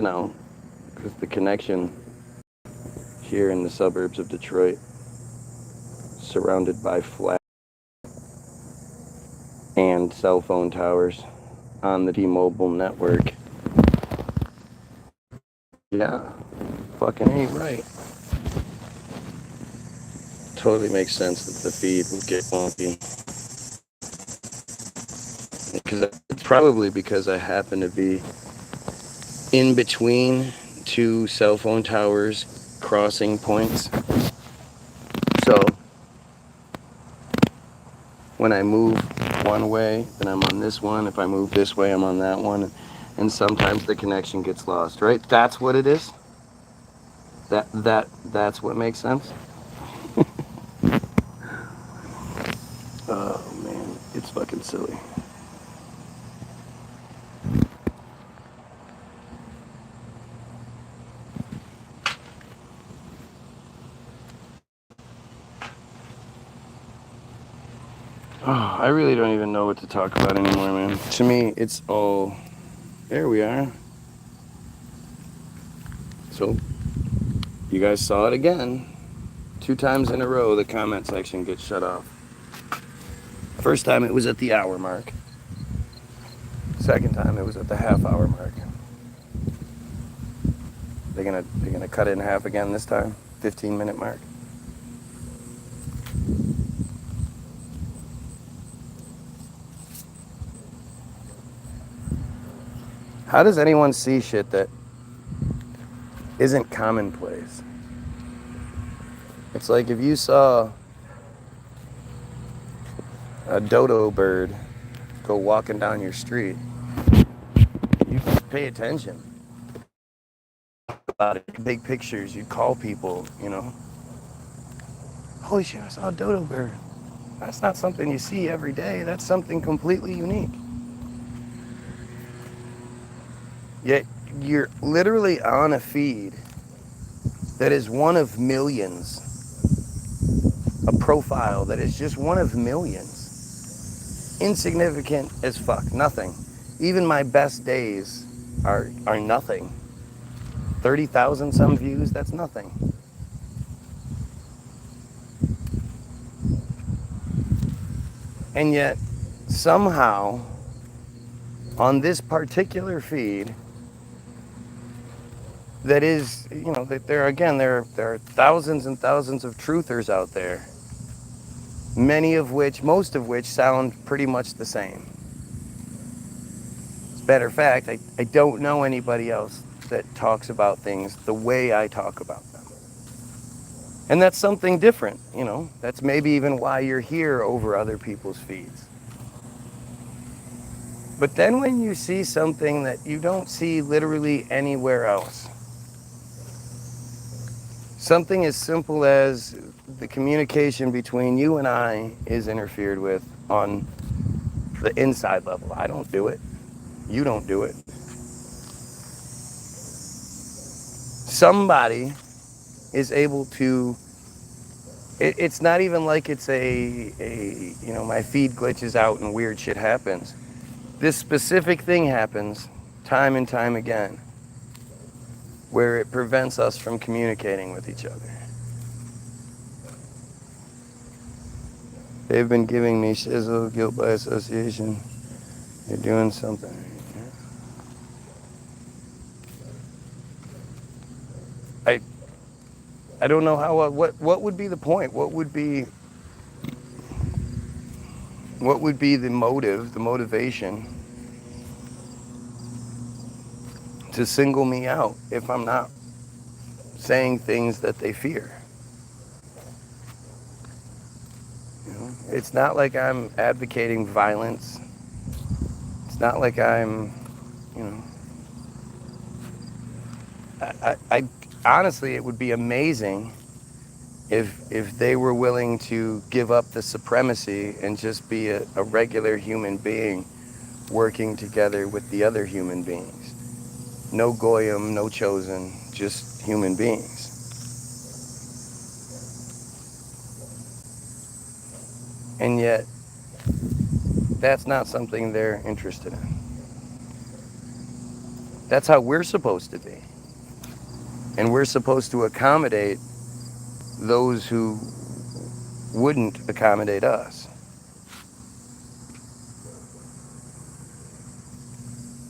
know, because the connection here in the suburbs of Detroit, surrounded by flat and cell phone towers on the T-Mobile network. Yeah, fucking ain't right. Totally makes sense that the feed would get wonky. Because it's probably because I happen to be in between two cell phone towers crossing points. So when I move one way, then I'm on this one. If I move this way, I'm on that one. And sometimes the connection gets lost, right? That's what it is. That's what makes sense. Oh man, it's fucking silly. Oh, I really don't even know what to talk about anymore, man. To me, it's all. There we are. So, you guys saw it again. 2 times in a row, the comment section gets shut off. First time it was at the hour mark. Second time it was at the half-hour mark. They're gonna cut it in half again this time. 15-minute mark. How does anyone see shit that isn't commonplace? It's like if you saw a dodo bird go walking down your street, you pay attention. About it, you take pictures, you call people, you know. Holy shit, I saw a dodo bird. That's not something you see every day. That's something completely unique. Yet you're literally on a feed that is one of millions. A profile that is just one of millions. Insignificant as fuck. Nothing. Even my best days are nothing. 30,000 some views, that's nothing. And yet, somehow, on this particular feed, that is, you know, that there are thousands and thousands of truthers out there, most of which sound pretty much the same. As a matter of fact, I don't know anybody else that talks about things the way I talk about them. And that's something different, you know. That's maybe even why you're here over other people's feeds. But then when you see something that you don't see literally anywhere else, something as simple as the communication between you and I is interfered with on the inside level. I don't do it. You don't do it. Somebody is able to, it's not even like it's you know, my feed glitches out and weird shit happens. This specific thing happens time and time again where it prevents us from communicating with each other. They've been giving me shizzle, guilt by association. You're doing something. I don't know how, what would be the point? What would be the motive, the motivation to single me out if I'm not saying things that they fear? You know, it's not like I'm advocating violence. It's not like I'm, you know, I honestly, it would be amazing if they were willing to give up the supremacy and just be a regular human being working together with the other human beings. No goyim, no chosen, just human beings. And yet, that's not something they're interested in. That's how we're supposed to be. And we're supposed to accommodate those who wouldn't accommodate us.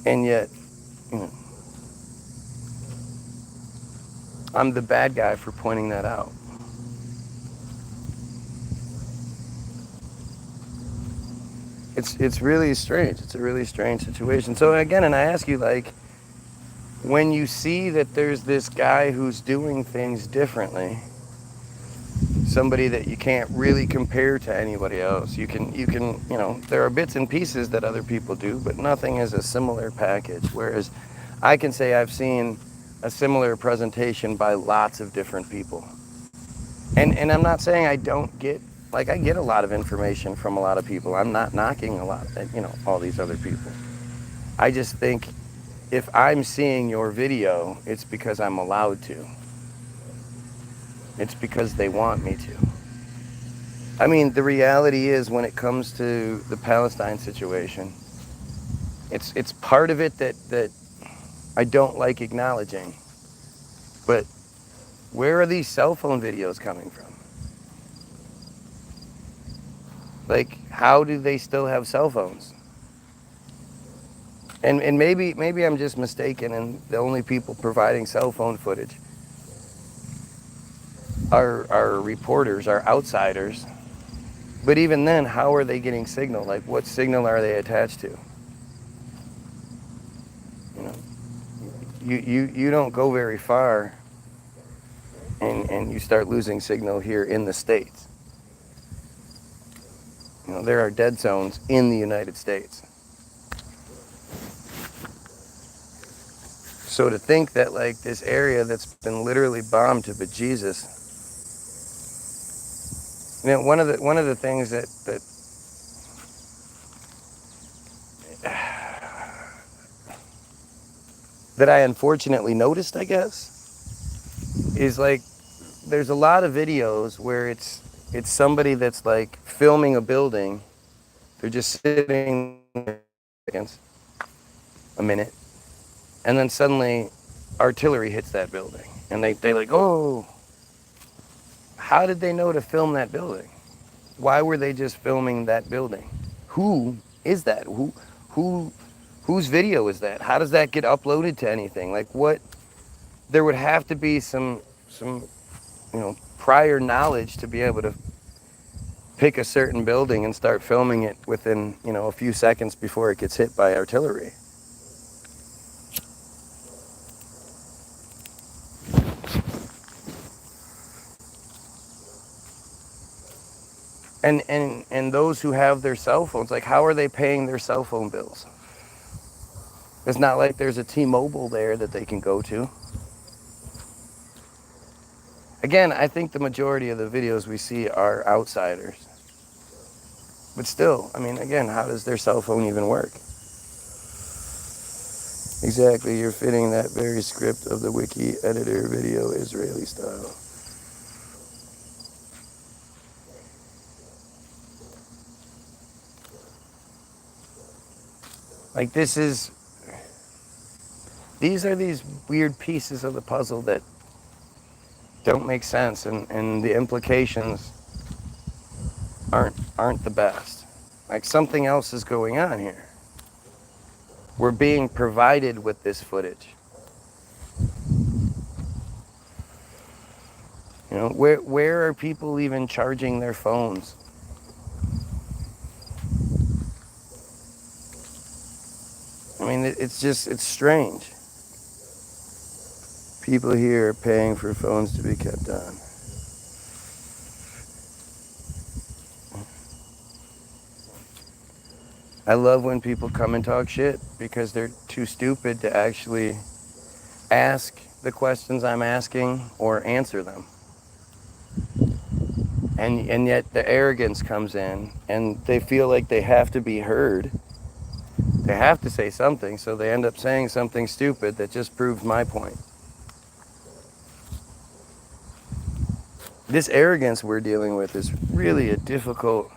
And yet, you know, I'm the bad guy for pointing that out. It's really strange. It's a really strange situation. So again, and I ask you, like, when you see that there's this guy who's doing things differently, somebody that you can't really compare to anybody else, you can, you know, there are bits and pieces that other people do, but nothing is a similar package. Whereas I can say I've seen a similar presentation by lots of different people. And I'm not saying I don't get, like, I get a lot of information from a lot of people. I'm not knocking a lot, you know, all these other people. I just think if I'm seeing your video, it's because I'm allowed to. It's because they want me to. I mean, the reality is when it comes to the Palestine situation, it's part of it that I don't like acknowledging. But where are these cell phone videos coming from? Like, how do they still have cell phones? And maybe I'm just mistaken, and the only people providing cell phone footage are reporters, are outsiders. But even then, how are they getting signal? Like, what signal are they attached to? You know, you don't go very far, and you start losing signal here in the States. You know, there are dead zones in the United States. So to think that, like, this area that's been literally bombed to bejesus, you know, one of the things that that I unfortunately noticed, I guess, is, like, there's a lot of videos where it's somebody that's, like, filming a building. They're just sitting there a minute, and then suddenly artillery hits that building, and they like, oh, how did they know to film that building? Why were they just filming that building? Who is that? Whose video is that? How does that get uploaded to anything? Like, what? There would have to be some you know, prior knowledge to be able to pick a certain building and start filming it within, you know, a few seconds before it gets hit by artillery. And those who have their cell phones, like, how are they paying their cell phone bills? It's not like there's a T-Mobile there that they can go to. Again, I think the majority of the videos we see are outsiders. But still, I mean, again, how does their cell phone even work? Exactly, you're fitting that very script of the wiki editor video Israeli style. Like, these are these weird pieces of the puzzle that don't make sense, and the implications aren't the best. Like, something else is going on here. We're being provided with this footage. You know, where are people even charging their phones? I mean, it's strange. People here are paying for phones to be kept on. I love when people come and talk shit because they're too stupid to actually ask the questions I'm asking or answer them. And yet the arrogance comes in, and they feel like they have to be heard. They have to say something, so they end up saying something stupid that just proves my point. This arrogance we're dealing with is really a difficult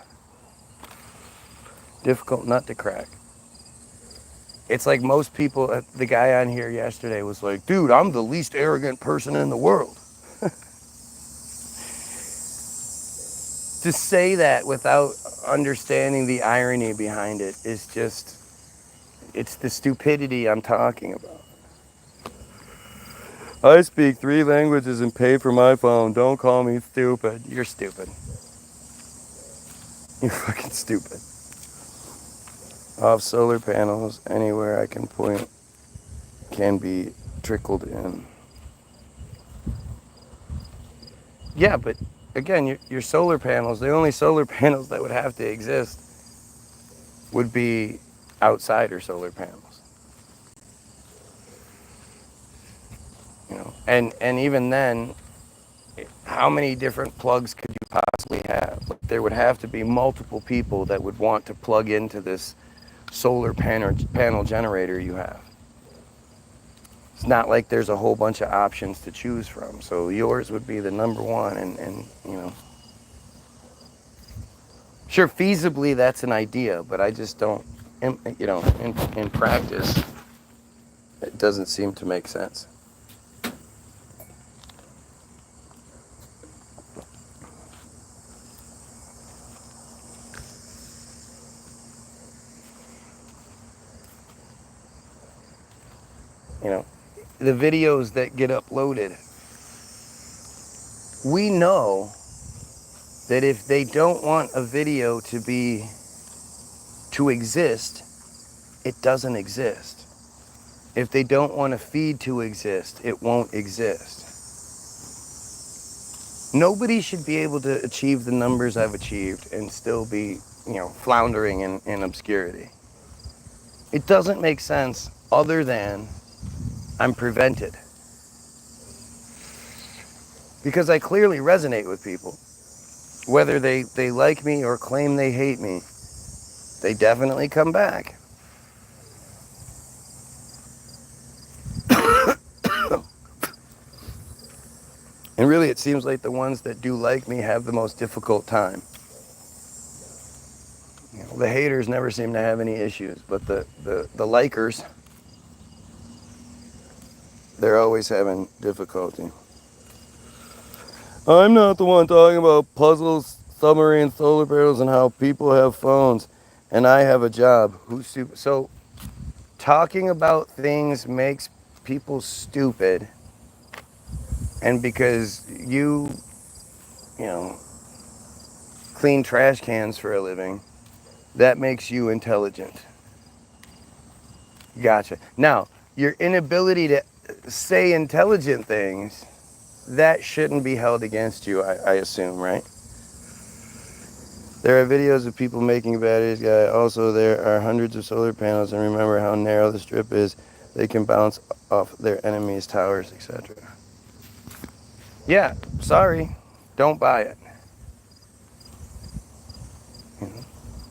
nut to crack. It's like most people, the guy on here yesterday was like, dude, I'm the least arrogant person in the world. To say that without understanding the irony behind it is just, it's the stupidity I'm talking about. I speak 3 languages and pay for my phone. Don't call me stupid. You're stupid. You're fucking stupid. Off solar panels, anywhere I can point can be trickled in. Yeah, but again, your solar panels, the only solar panels that would have to exist would be outsider solar panels. You know, and even then, how many different plugs could you possibly have? Like, there would have to be multiple people that would want to plug into this solar panel generator you have. It's not like there's a whole bunch of options to choose from. So yours would be the number one, and you know, sure, feasibly that's an idea, but I just don't, you know, in practice, it doesn't seem to make sense. You know, the videos that get uploaded, we know that if they don't want a video to exist, it doesn't exist. If they don't want a feed to exist, it won't exist. Nobody should be able to achieve the numbers I've achieved and still be, you know, floundering in obscurity. It doesn't make sense other than I'm prevented. Because I clearly resonate with people. Whether they like me or claim they hate me, they definitely come back. And really, it seems like the ones that do like me have the most difficult time. You know, the haters never seem to have any issues, but the likers, they're always having difficulty. I'm not the one talking about puzzles, submarines, solar panels, and how people have phones, and I have a job. Who's stupid? So, talking about things makes people stupid, and because you know, clean trash cans for a living, that makes you intelligent. Gotcha. Now, your inability to say intelligent things, that shouldn't be held against you, I assume, right? There are videos of people making batteries, guy. Also, there are hundreds of solar panels, and remember how narrow the strip is. They can bounce off their enemies' towers, etc. Yeah, sorry. Don't buy it.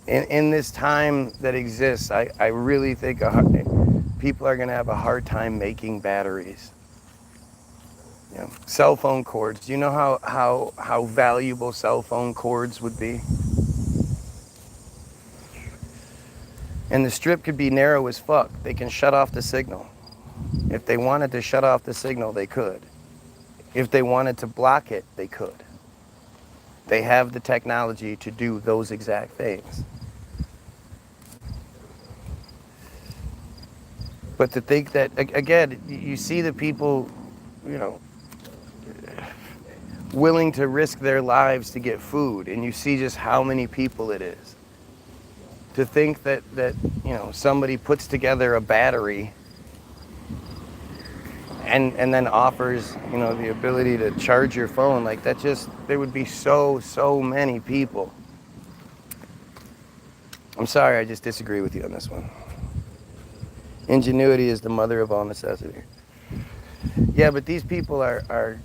In this time that exists, I really think people are going to have a hard time making batteries. You know, cell phone cords. Do you know how valuable cell phone cords would be? And the strip could be narrow as fuck. They can shut off the signal. If they wanted to shut off the signal, they could. If they wanted to block it, they could. They have the technology to do those exact things. But to think that, again, you see the people, you know, willing to risk their lives to get food, and you see just how many people it is. To think that you know, somebody puts together a battery and then offers, you know, the ability to charge your phone, like that, just, there would be so many people. I'm sorry, I just disagree with you on this one. Ingenuity is the mother of all necessity. Yeah, but these people are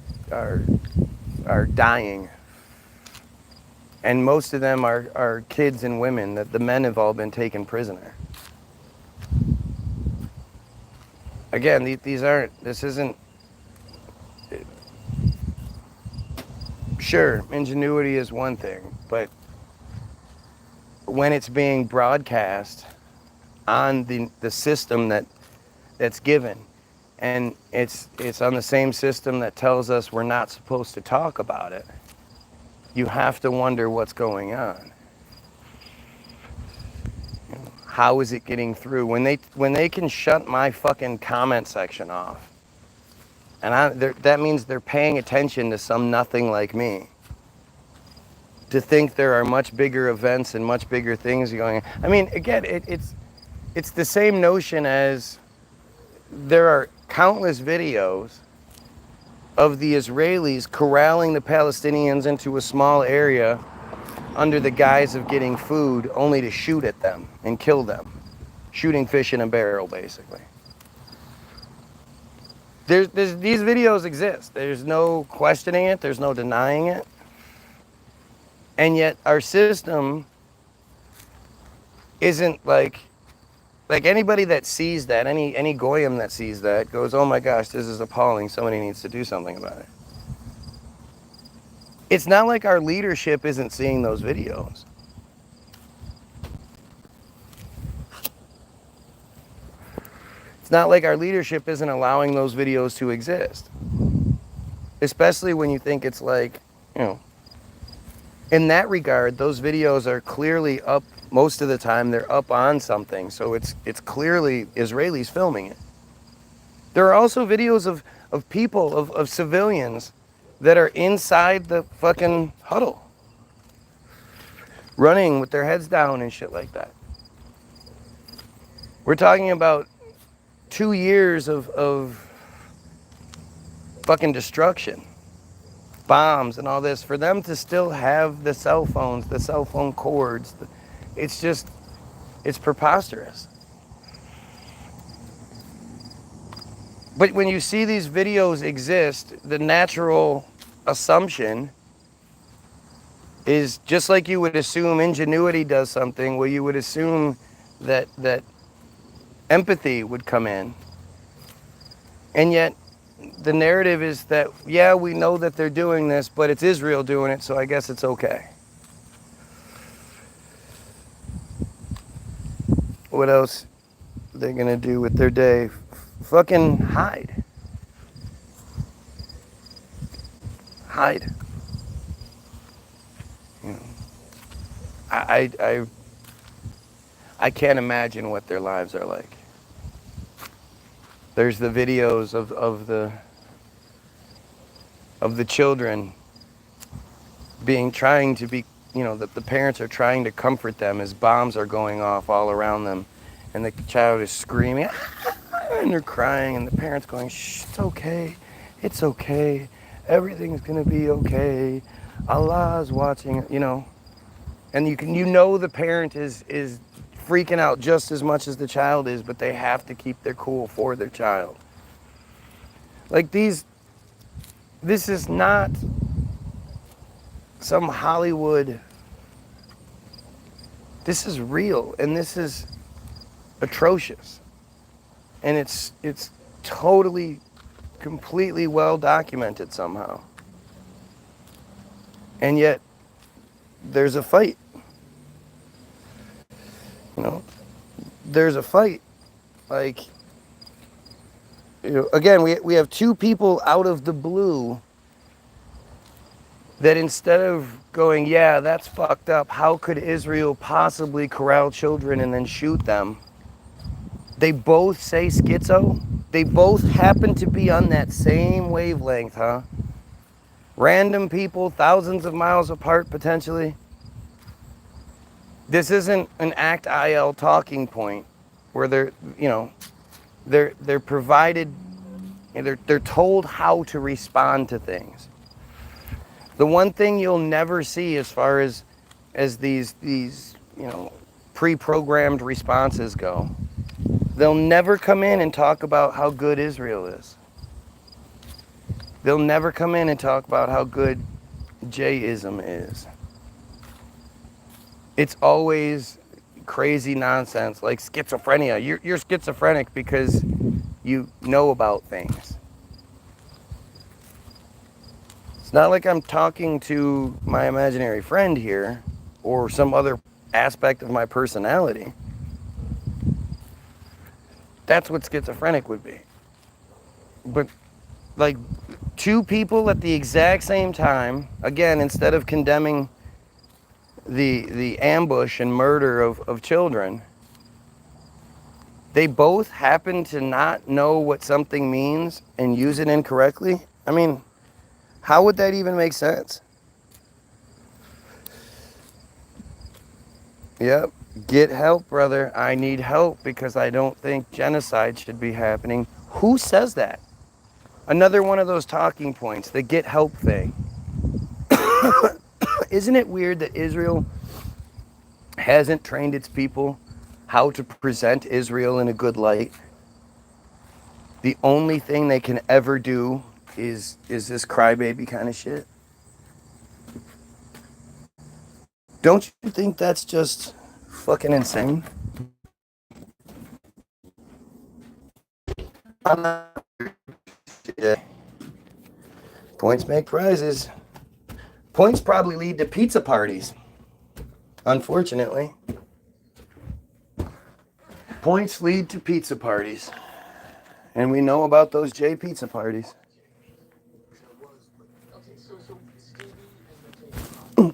dying. And most of them are kids and women, that the men have all been taken prisoner. Again, this isn't, sure, ingenuity is one thing, but when it's being broadcast on the system that's given. And it's on the same system that tells us we're not supposed to talk about it. You have to wonder what's going on. How is it getting through? When they can shut my fucking comment section off, and that means they're paying attention to some nothing like me. To think there are much bigger events and much bigger things going on. I mean, again, it's the same notion as there are countless videos of the Israelis corralling the Palestinians into a small area under the guise of getting food, only to shoot at them and kill them. Shooting fish in a barrel, basically. These videos exist. There's no questioning it. There's no denying it. And yet our system isn't like anybody that sees that, any goyim that sees that goes, oh my gosh, this is appalling. Somebody needs to do something about it. It's not like our leadership isn't seeing those videos. It's not like our leadership isn't allowing those videos to exist. Especially when you think it's like, in that regard, those videos are clearly up. Most of the time, they're up on something. So it's clearly Israelis filming it. There are also videos of people, of civilians, that are inside the fucking huddle. Running with their heads down and shit like that. We're talking about 2 years of fucking destruction. Bombs and all this. For them to still have the cell phones, the cell phone cords, it's preposterous. But when you see these videos exist, the natural assumption is just like you would assume ingenuity does something, well, you would assume that empathy would come in. And yet, the narrative is that, yeah, we know that they're doing this, but it's Israel doing it, so I guess it's okay. What else are they gonna do with their day? Fucking hide. Hide. I can't imagine what their lives are like. There's the videos of the children trying to be, that the parents are trying to comfort them as bombs are going off all around them, and the child is screaming, and they're crying, and the parents going, shh, it's okay, everything's gonna be okay, Allah's watching, and the parent is freaking out just as much as the child is, but they have to keep their cool for their child. Like this is not some Hollywood. This is real, and this is atrocious. And it's totally, completely well documented somehow. And yet, there's a fight. There's a fight. Like, again, we have two people out of the blue that instead of going, yeah, that's fucked up, how could Israel possibly corral children and then shoot them? They both say schizo. They both happen to be on that same wavelength, huh? Random people, thousands of miles apart potentially. This isn't an act.il talking point where they're provided, they're told how to respond to things. The one thing you'll never see as far as these pre-programmed responses go, they'll never come in and talk about how good Israel is. They'll never come in and talk about how good J-ism is. It's always crazy nonsense like schizophrenia. You're schizophrenic because you know about things. It's not like I'm talking to my imaginary friend here or some other aspect of my personality. That's what schizophrenic would be. But like two people at the exact same time, again, instead of condemning the ambush and murder of children, they both happen to not know what something means and use it incorrectly. I mean, how would that even make sense? Yep. Get help, brother. I need help because I don't think genocide should be happening. Who says that? Another one of those talking points, the get help thing. Isn't it weird that Israel hasn't trained its people how to present Israel in a good light? The only thing they can ever do is this crybaby kind of shit. Don't you think that's just fucking insane? Yeah. Points make prizes. Points probably lead to pizza parties. Unfortunately. Points lead to pizza parties. And we know about those J pizza parties.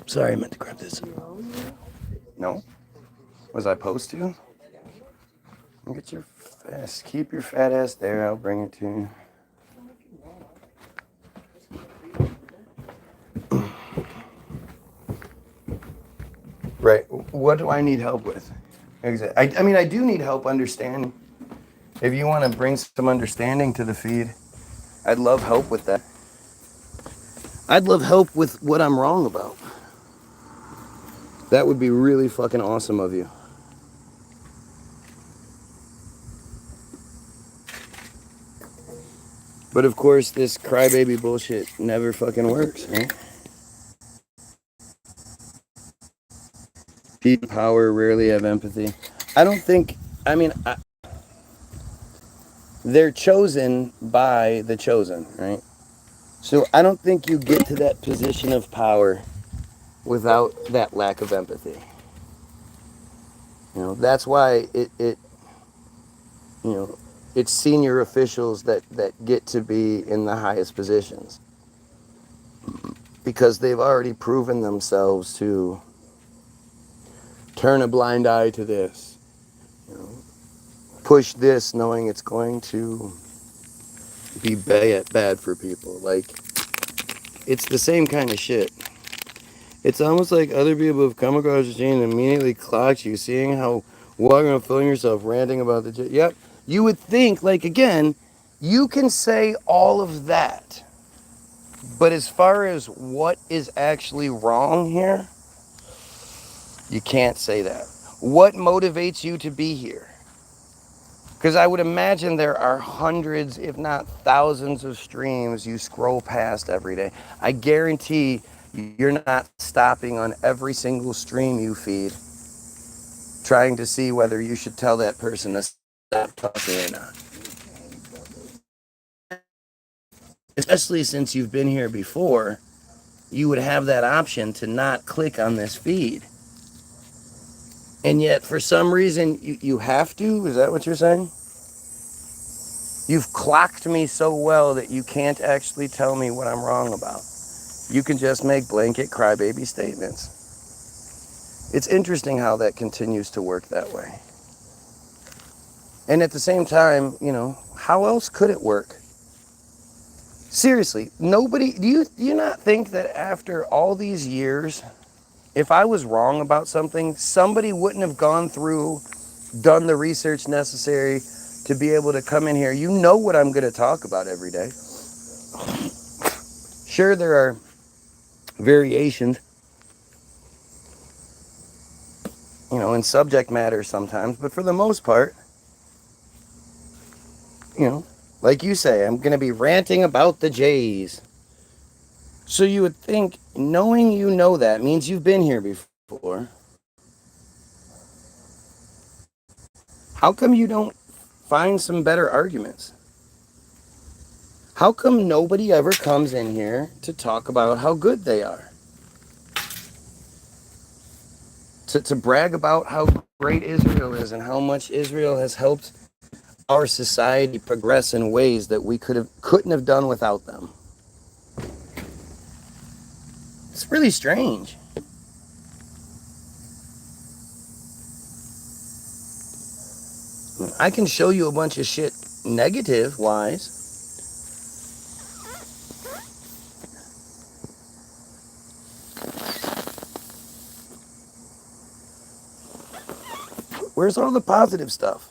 Sorry, I meant to grab this. No? Was I supposed to? Get your ass, keep your fat ass there. I'll bring it to you. Right. What do I need help with? Exactly. I mean, I do need help understanding. If you want to bring some understanding to the feed, I'd love help with that. I'd love help with what I'm wrong about. That would be really fucking awesome of you. But of course, this crybaby bullshit never fucking works, right? People in power rarely have empathy. I don't think, I mean, they're chosen by the chosen, right? So I don't think you get to that position of power without that lack of empathy. You know, that's why it's senior officials that get to be in the highest positions. Because they've already proven themselves to turn a blind eye to this. You know, push this knowing it's going to be bad for people. Like, it's the same kind of shit. It's almost like other people have come across your scene and immediately clocked you, seeing how walking around filling yourself, ranting about the... Yep. You would think, like, again, you can say all of that. But as far as what is actually wrong here, you can't say that. What motivates you to be here? Because I would imagine there are hundreds, if not thousands of streams you scroll past every day. I guarantee you're not stopping on every single stream you feed, trying to see whether you should tell that person to stop talking or not. Especially since you've been here before, you would have that option to not click on this feed. And yet, for some reason, you have to? Is that what you're saying? You've clocked me so well that you can't actually tell me what I'm wrong about. You can just make blanket crybaby statements. It's interesting how that continues to work that way. And at the same time, you know, how else could it work? Seriously, nobody, do you not think that after all these years, if I was wrong about something, somebody wouldn't have gone through, done the research necessary to be able to come in here? You know what I'm going to talk about every day. Sure, there are variations, you know, in subject matter sometimes, but for the most part, you know, like you say, I'm going to be ranting about the Jays. So you would think, knowing you know that means you've been here before. How come you don't find some better arguments? How come nobody ever comes in here to talk about how good they are? To brag about how great Israel is and how much Israel has helped our society progress in ways that we couldn't have done without them. It's really strange. I can show you a bunch of shit negative wise. Where's all the positive stuff?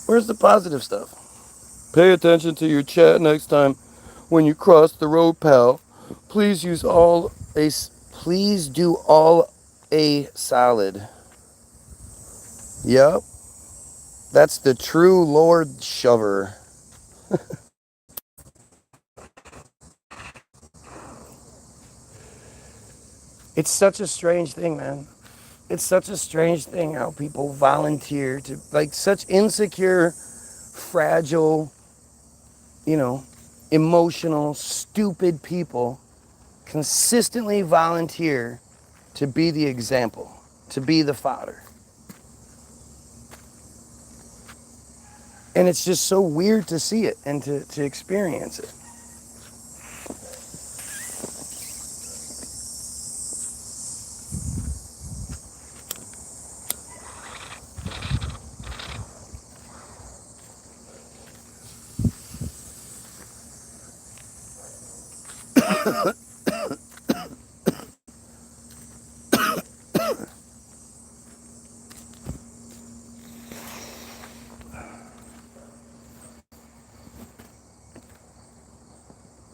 Where's the positive stuff? Pay attention to your chat next time when you cross the road, pal. Please do all a solid. Yep. That's the true Lord Shover. It's such a strange thing, man. It's such a strange thing how people volunteer to, like, such insecure, fragile, emotional, stupid people consistently volunteer to be the example, to be the fodder. And it's just so weird to see it and to experience it.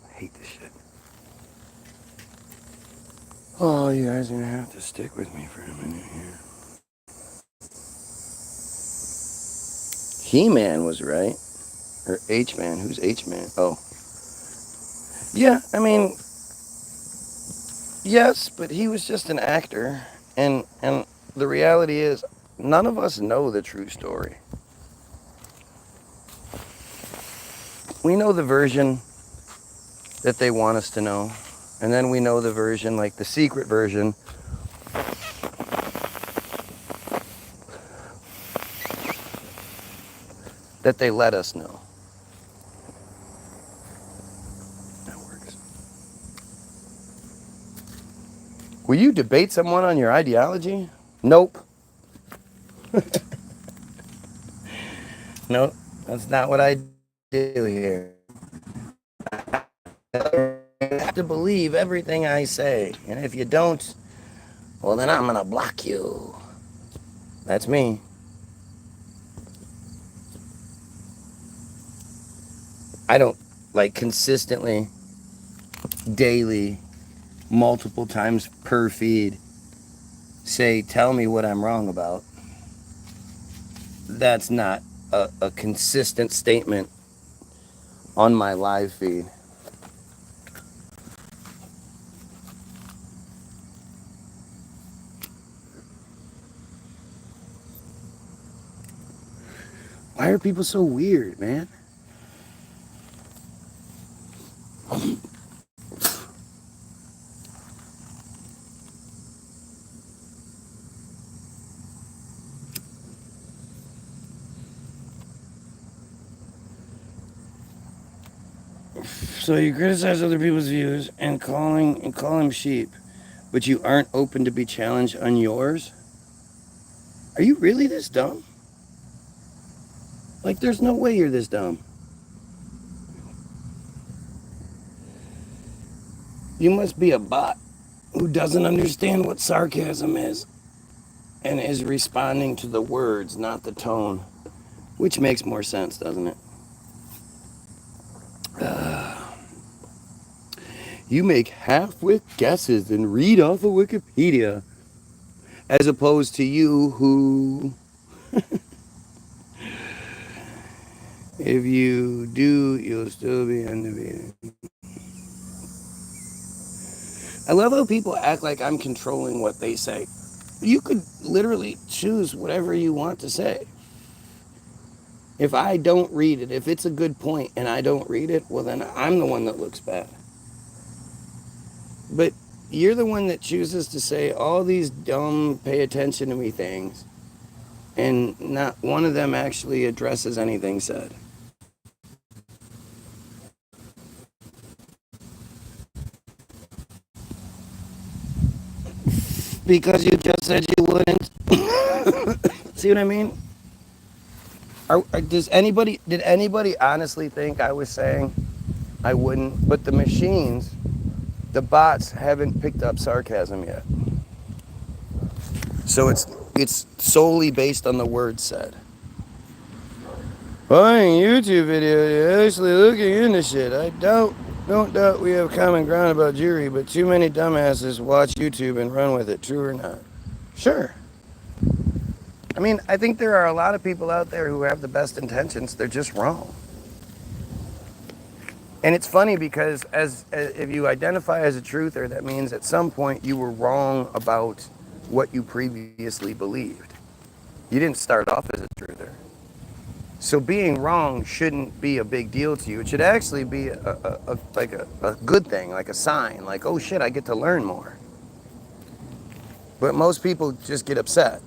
I hate this shit. Oh, you guys are gonna have to stick with me for a minute here. He-Man was right. Or H-Man. Who's H-Man? Oh. Yeah, I mean, yes, but he was just an actor. And the reality is, none of us know the true story. We know the version that they want us to know. And then we know the version, like the secret version, that they let us know. That works. Will you debate someone on your ideology? Nope. Nope. That's not what I do here. You have to believe everything I say. And if you don't, well, then I'm going to block you. That's me. I don't, like, consistently, daily, multiple times per feed, say, tell me what I'm wrong about. That's not a consistent statement on my live feed. Why are people so weird, man? So you criticize other people's views and call them sheep, but you aren't open to be challenged on yours? Are you really this dumb? Like, there's no way you're this dumb. You must be a bot who doesn't understand what sarcasm is and is responding to the words, not the tone. Which makes more sense, doesn't it? You make half-wit guesses and read off of Wikipedia, as opposed to you who, if you do, you'll still be undefeated. I love how people act like I'm controlling what they say. You could literally choose whatever you want to say. If I don't read it, if it's a good point and I don't read it, well, then I'm the one that looks bad. But you're the one that chooses to say all these dumb pay attention to me things. And not one of them actually addresses anything said. Because you just said you wouldn't. See what I mean? Did anybody honestly think I was saying I wouldn't? But the machines, the bots haven't picked up sarcasm yet. So it's solely based on the words said. Buying YouTube video, you're actually looking into shit. I don't doubt we have common ground about Jewry, but too many dumbasses watch YouTube and run with it. True or not? Sure. I mean, I think there are a lot of people out there who have the best intentions. They're just wrong. And it's funny because if you identify as a truther, that means at some point you were wrong about what you previously believed. You didn't start off as a truther. So being wrong shouldn't be a big deal to you. It should actually be a good thing, like a sign, like, oh shit, I get to learn more. But most people just get upset.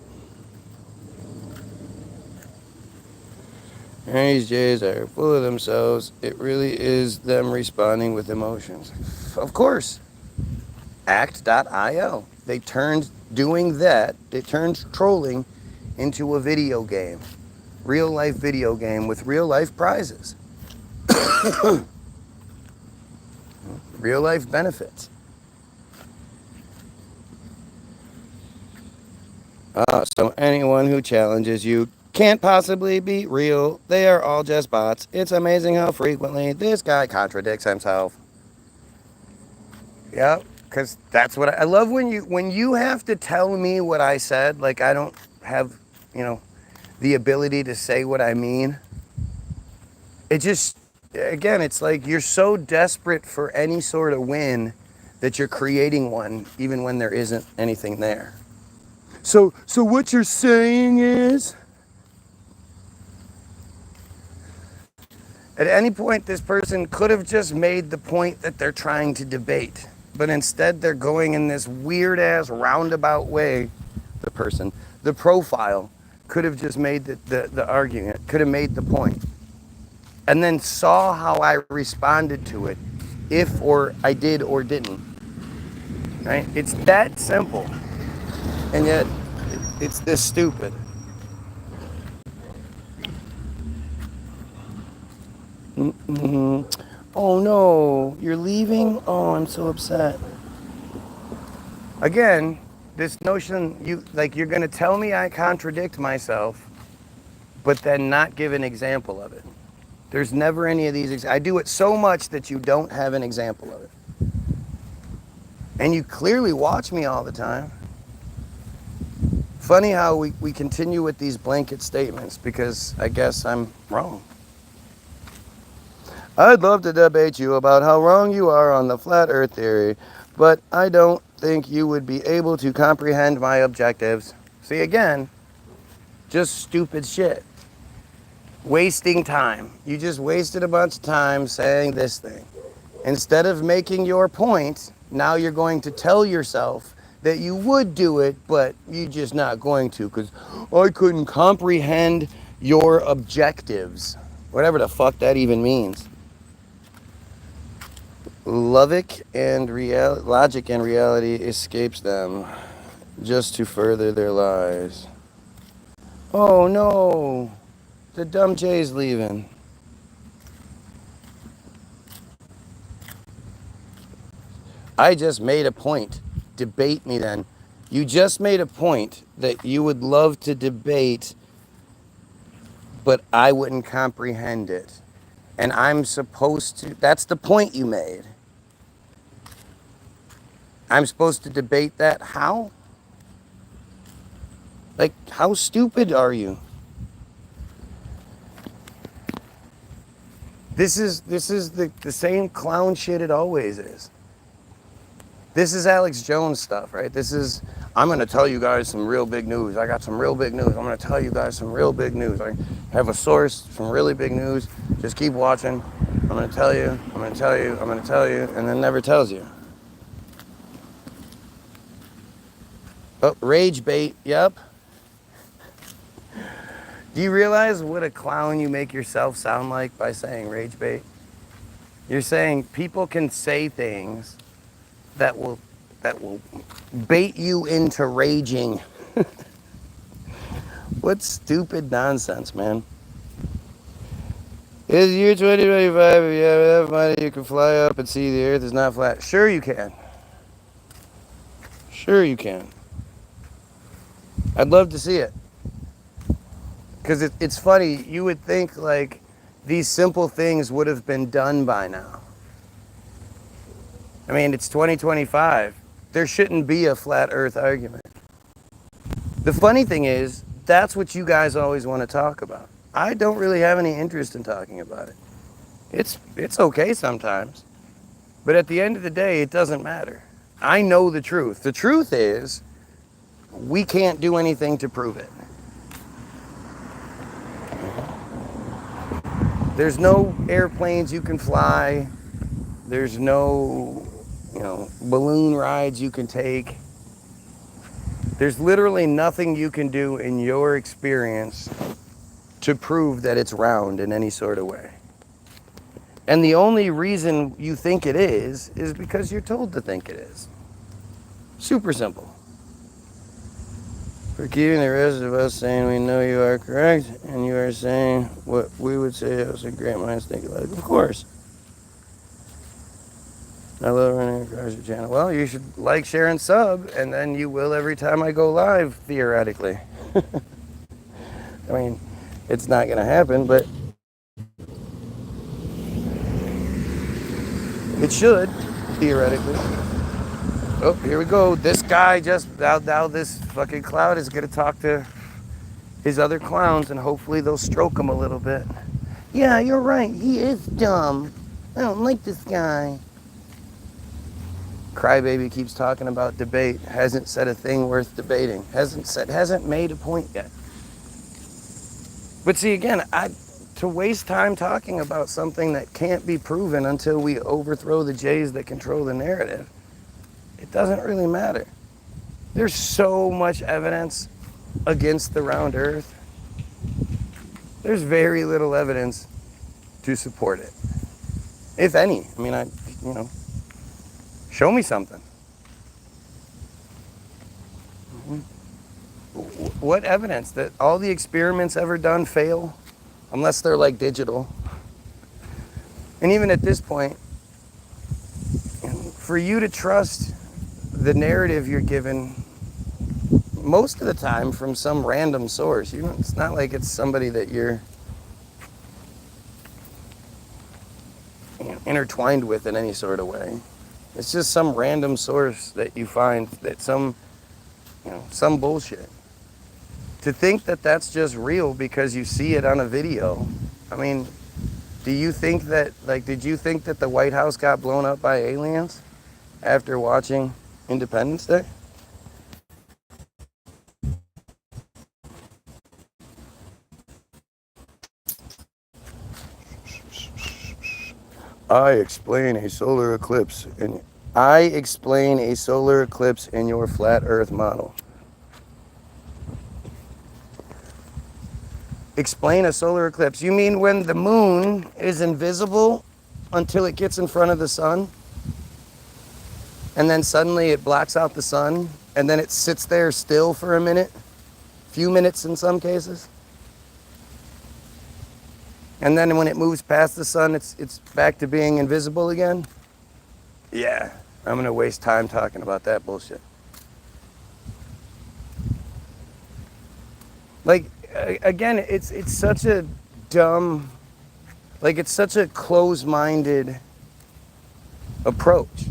These Jays are full of themselves. It really is them responding with emotions. Of course. Act.il. They turned trolling into a video game. Real life video game with real life prizes. Real life benefits. So anyone who challenges you can't possibly be real. They are all just bots. It's amazing how frequently this guy contradicts himself. Yep, because that's what I love when you have to tell me what I said. Like I don't have, the ability to say what I mean. It just, again, it's like you're so desperate for any sort of win that you're creating one even when there isn't anything there. So what you're saying is, at any point this person could have just made the point that they're trying to debate, but instead they're going in this weird ass roundabout way. The profile could have just made the argument, could have made the point, and then saw how I responded to it, if or I did or didn't. Right? It's that simple, and yet it's this stupid. Mm-hmm. Oh no, you're leaving? Oh, I'm so upset. Again, this notion, you're going to tell me I contradict myself, but then not give an example of it. There's never any of these. I do it so much that you don't have an example of it. And you clearly watch me all the time. Funny how we continue with these blanket statements because I guess I'm wrong. I'd love to debate you about how wrong you are on the flat earth theory, but I don't think you would be able to comprehend my objectives. See, again, just stupid shit. Wasting time. You just wasted a bunch of time saying this thing. Instead of making your point, now you're going to tell yourself that you would do it, but you're just not going to because I couldn't comprehend your objectives. Whatever the fuck that even means. Logic and reality escapes them just to further their lies. Oh no, the dumb Jay's leaving. I just made a point. Debate me then. You just made a point that you would love to debate, but I wouldn't comprehend it. And I'm supposed to, that's the point you made. I'm supposed to debate that? How? Like, how stupid are you? This is the same clown shit it always is. This is Alex Jones stuff, right? I'm going to tell you guys some real big news. I got some real big news. I'm going to tell you guys some real big news. I have a source from really big news. Just keep watching. I'm going to tell you, I'm going to tell you, I'm going to tell you, and then never tells you. Oh, rage bait, yep. Do you realize what a clown you make yourself sound like by saying rage bait? You're saying people can say things that will bait you into raging. What stupid nonsense, man. It's year 2025. If you have enough money, you can fly up and see the earth is not flat. Sure you can. Sure you can. I'd love to see it. Because it's funny, you would think like these simple things would have been done by now. I mean, it's 2025. There shouldn't be a flat earth argument. The funny thing is, that's what you guys always want to talk about. I don't really have any interest in talking about it. It's okay sometimes. But at the end of the day, it doesn't matter. I know the truth. The truth is, we can't do anything to prove it. There's no airplanes you can fly. There's no, balloon rides you can take. There's literally nothing you can do in your experience to prove that it's round in any sort of way. And the only reason you think it is because you're told to think it is. Super simple. For keeping the rest of us saying we know you are correct, and you are saying what we would say as a great minds think alike. Of course. I love running across your channel. Well, you should like, share, and sub, and then you will every time I go live, theoretically. I mean, it's not going to happen, but it should, theoretically. Oh, here we go. This guy now this fucking clown is going to talk to his other clowns, and hopefully they'll stroke him a little bit. Yeah, you're right. He is dumb. I don't like this guy. Crybaby keeps talking about debate. Hasn't said a thing worth debating. Hasn't made a point yet. But see, again, to waste time talking about something that can't be proven until we overthrow the Jays that control the narrative, it doesn't really matter. There's so much evidence against the round earth. There's very little evidence to support it, if any. I mean, show me something. What evidence that all the experiments ever done fail, unless they're like digital? And even at this point, for you to trust the narrative you're given, most of the time from some random source. It's not like it's somebody that you're intertwined with in any sort of way. It's just some random source that you find that some bullshit. To think that that's just real because you see it on a video. I mean, did you think that the White House got blown up by aliens after watching Independence Day? I explain a solar eclipse in your flat earth model. Explain a solar eclipse. You mean when the moon is invisible until it gets in front of the sun? And then suddenly it blocks out the sun, and then it sits there still for a minute, few minutes in some cases. And then when it moves past the sun, it's back to being invisible again? Yeah, I'm gonna waste time talking about that bullshit. Like, again, it's such a dumb, it's such a close-minded approach.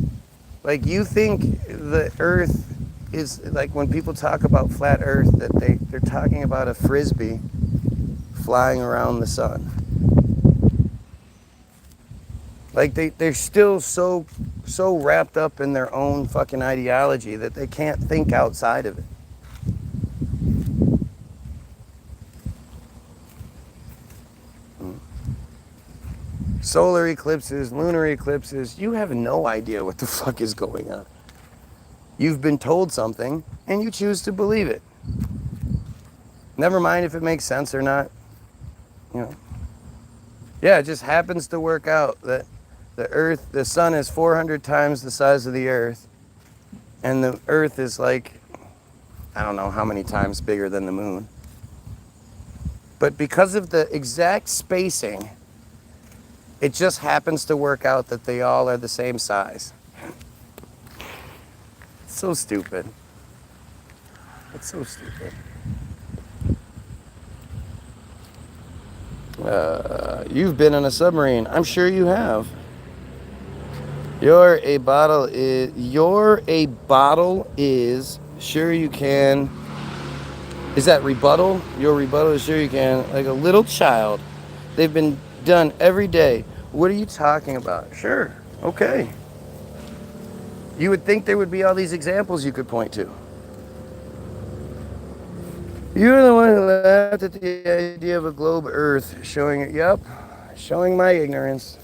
Like, you think the earth is, like, when people talk about flat earth, that they're talking about a frisbee flying around the sun. Like, they're still so wrapped up in their own fucking ideology that they can't think outside of it. Solar eclipses, lunar eclipses, you have no idea what the fuck is going on. You've been told something, and you choose to believe it. Never mind if it makes sense or not. you know. Yeah, it just happens to work out that the sun is 400 times the size of the earth, and the earth is like, I don't know how many times bigger than the moon. But because of the exact spacing, it just happens to work out that they all are the same size. It's so stupid. It's so stupid. You've been in a submarine. I'm sure you have. You're a bottle is sure you can. Is that rebuttal? Your rebuttal is sure you can. Like a little child. They've been done every day. What are you talking about? Sure. Okay. You would think there would be all these examples you could point to. You're the one who laughed at the idea of a globe Earth showing it. Yep. Showing my ignorance.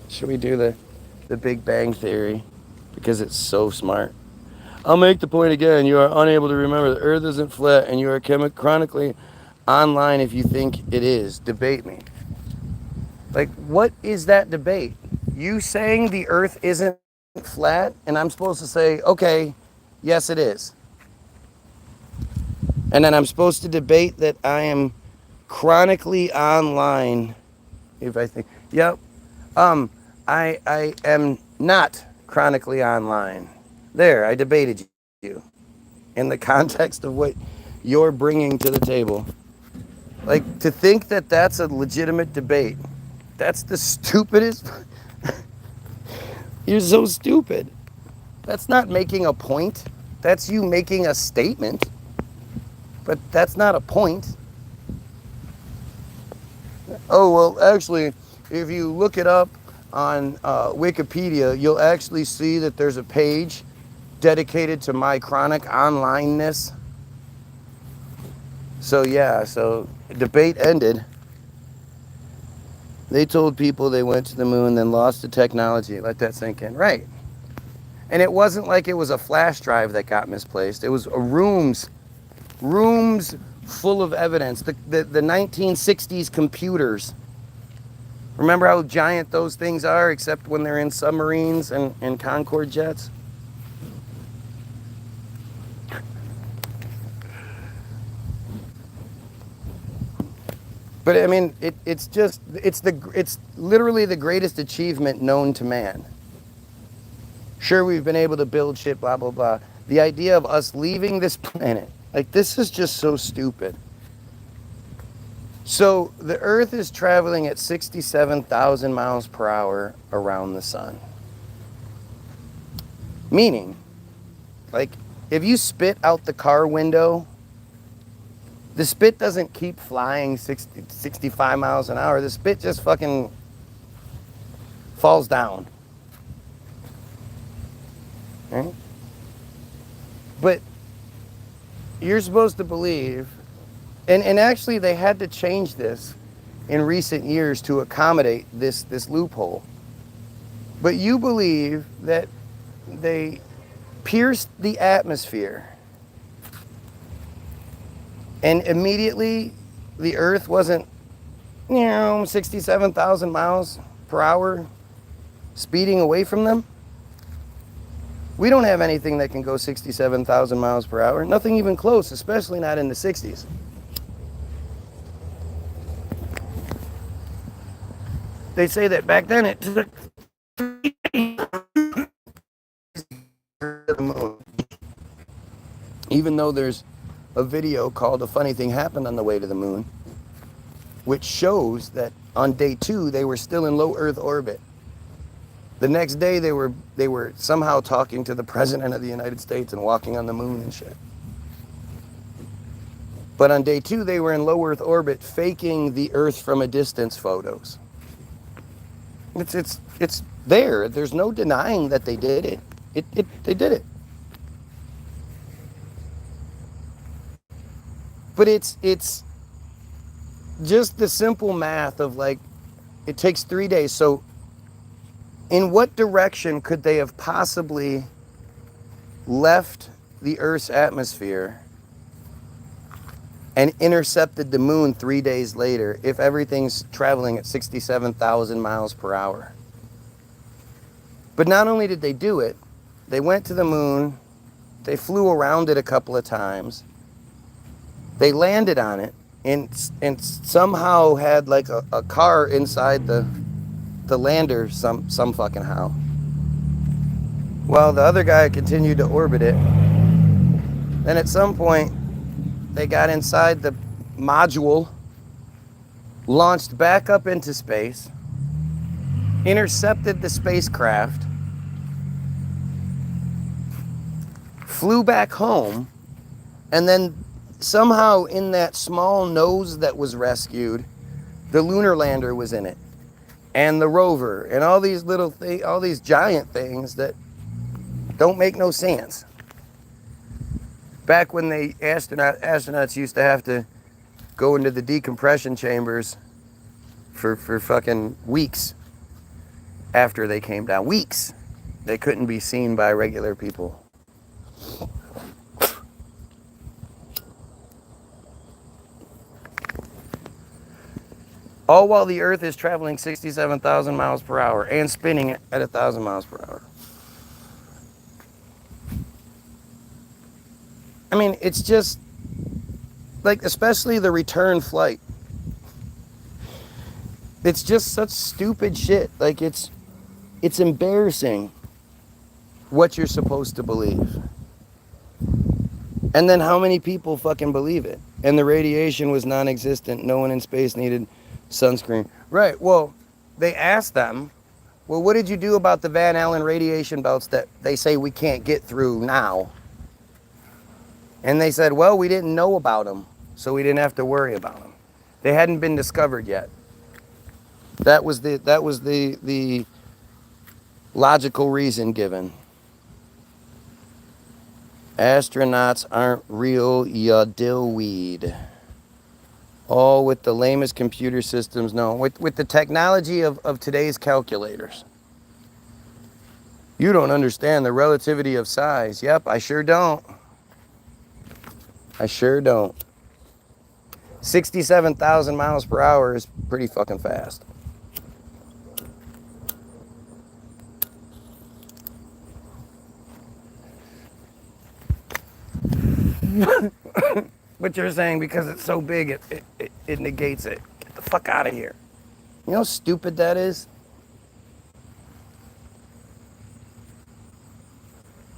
Should we do the Big Bang Theory? Because it's so smart. I'll make the point again. You are unable to remember the Earth isn't flat, and you are chronically online if you think it is. Debate me. Like, what is that debate? You saying the Earth isn't flat, and I'm supposed to say, okay, yes, it is. And then I'm supposed to debate that I am chronically online if I think, yep, I am not chronically online. There, I debated you in the context of what you're bringing to the table. Like, to think that that's a legitimate debate, that's the stupidest. You're so stupid. That's not making a point. That's you making a statement. But that's not a point. Oh, well, actually, if you look it up on Wikipedia, you'll actually see that there's a page dedicated to my chronic onlineness. So yeah, so debate ended. They told people they went to the moon, then lost the technology. Let that sink in. Right. And it wasn't like it was a flash drive that got misplaced. It was rooms full of evidence. The 1960s computers. Remember how giant those things are, except when they're in submarines and Concorde jets? But I mean, it's literally the greatest achievement known to man. Sure, we've been able to build shit, blah, blah, blah. The idea of us leaving this planet, like, this is just so stupid. So the Earth is traveling at 67,000 miles per hour around the sun. Meaning, like, if you spit out the car window, the spit doesn't keep flying 65 miles an hour. The spit just fucking falls down. Right? But you're supposed to believe, and actually they had to change this in recent years to accommodate this loophole. But you believe that they pierced the atmosphere and immediately the Earth wasn't, 67,000 miles per hour speeding away from them? We don't have anything that can go 67,000 miles per hour. Nothing even close, especially not in the 60s. They say that back then it took even though there's a video called "A Funny Thing Happened on the Way to the Moon," which shows that on day 2 they were still in low Earth orbit. The next day they were somehow talking to the President of the United States and walking on the moon and shit. But on day 2 they were in low Earth orbit faking the Earth from a distance photos. It's there. There's no denying that they did it. They did it. But it's just the simple math of, like, it takes 3 days. So in what direction could they have possibly left the Earth's atmosphere and intercepted the moon 3 days later if everything's traveling at 67,000 miles per hour. But not only did they do it, they went to the moon, they flew around it a couple of times, they landed on it, and somehow had like a car inside the lander some fucking how. While the other guy continued to orbit it. Then at some point, they got inside the module, launched back up into space, intercepted the spacecraft, flew back home, and then somehow in that small nose that was rescued, the lunar lander was in it, and the rover, and all these little things, all these giant things that don't make no sense. Back when the astronauts used to have to go into the decompression chambers for fucking weeks after they came down. Weeks. They couldn't be seen by regular people. All while the Earth is traveling 67,000 miles per hour and spinning at 1,000 miles per hour. I mean, it's just, like, especially the return flight. It's just such stupid shit. Like, it's embarrassing what you're supposed to believe. And then how many people fucking believe it? And the radiation was non-existent. No one in space needed sunscreen. Right, well, they asked them, well, what did you do about the Van Allen radiation belts that they say we can't get through now? And they said, well, we didn't know about them, so we didn't have to worry about them. They hadn't been discovered yet. That was the logical reason given. Astronauts aren't real, ya dillweed. All with the lamest computer systems. No, with the technology of today's calculators. You don't understand the relativity of size. Yep, I sure don't. I sure don't. 67,000 miles per hour is pretty fucking fast. But you're saying because it's so big, it negates it. Get the fuck out of here. You know how stupid that is?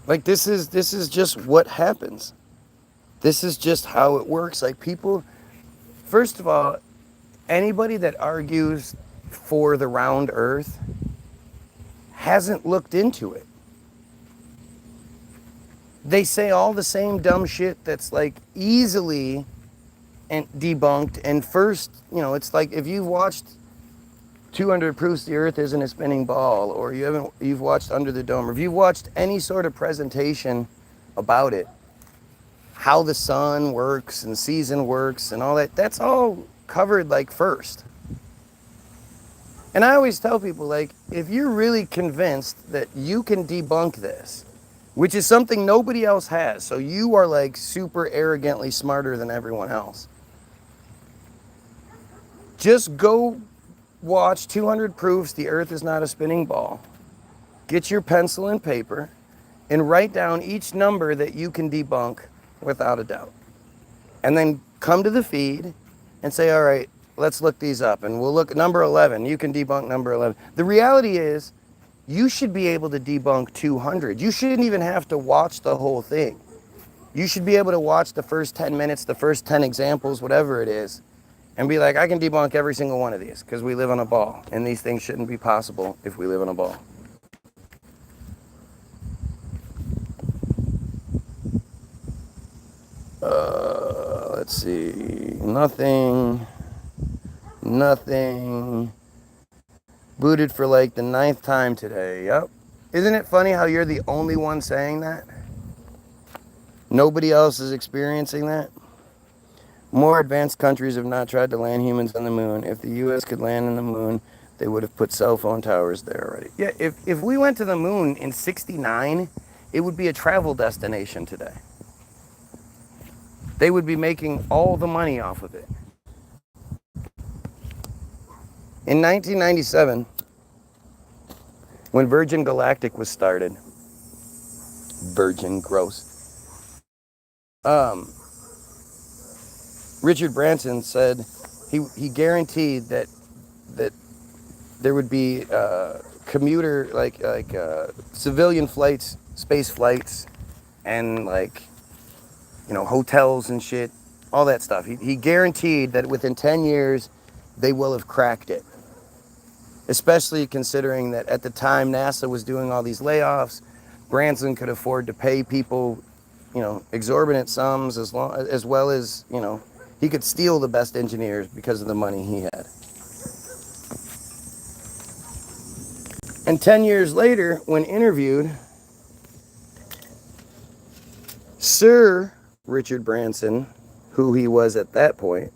Like, this is just what happens. This is just how it works. Like, people, first of all, anybody that argues for the round earth hasn't looked into it. They say all the same dumb shit that's like easily and debunked. And first, you know, it's like if you've watched 200 Proofs the Earth Isn't a Spinning Ball, or you've watched Under the Dome, or if you've watched any sort of presentation about it, how the sun works and season works and all that, that's all covered like first. And I always tell people, like, if you're really convinced that you can debunk this, which is something nobody else has, so you are like super arrogantly smarter than everyone else, just go watch 200 Proofs the Earth is Not a Spinning Ball. Get your pencil and paper and write down each number that you can debunk without a doubt. And then come to the feed and say, all right, let's look these up. And we'll look at number 11. You can debunk number 11. The reality is, you should be able to debunk 200. You shouldn't even have to watch the whole thing. You should be able to watch the first 10 minutes, the first 10 examples, whatever it is, and be like, I can debunk every single one of these because we live on a ball, and these things shouldn't be possible if we live on a ball. Let's see. Nothing. Booted for like the 9th time today. Yep. Isn't it funny how you're the only one saying that? Nobody else is experiencing that? More advanced countries have not tried to land humans on the moon. If the U.S. could land on the moon, they would have put cell phone towers there already. Yeah, if we went to the moon in '69, it would be a travel destination today. They would be making all the money off of it. In 1997, when Virgin Galactic was started, Virgin, gross. Richard Branson said he guaranteed that there would be commuter civilian flights, space flights, and hotels and shit, all that stuff. He guaranteed that within 10 years they will have cracked it. Especially considering that at the time NASA was doing all these layoffs, Branson could afford to pay people, exorbitant sums as well as, he could steal the best engineers because of the money he had. And 10 years later, when interviewed, Sir Richard Branson, who he was at that point,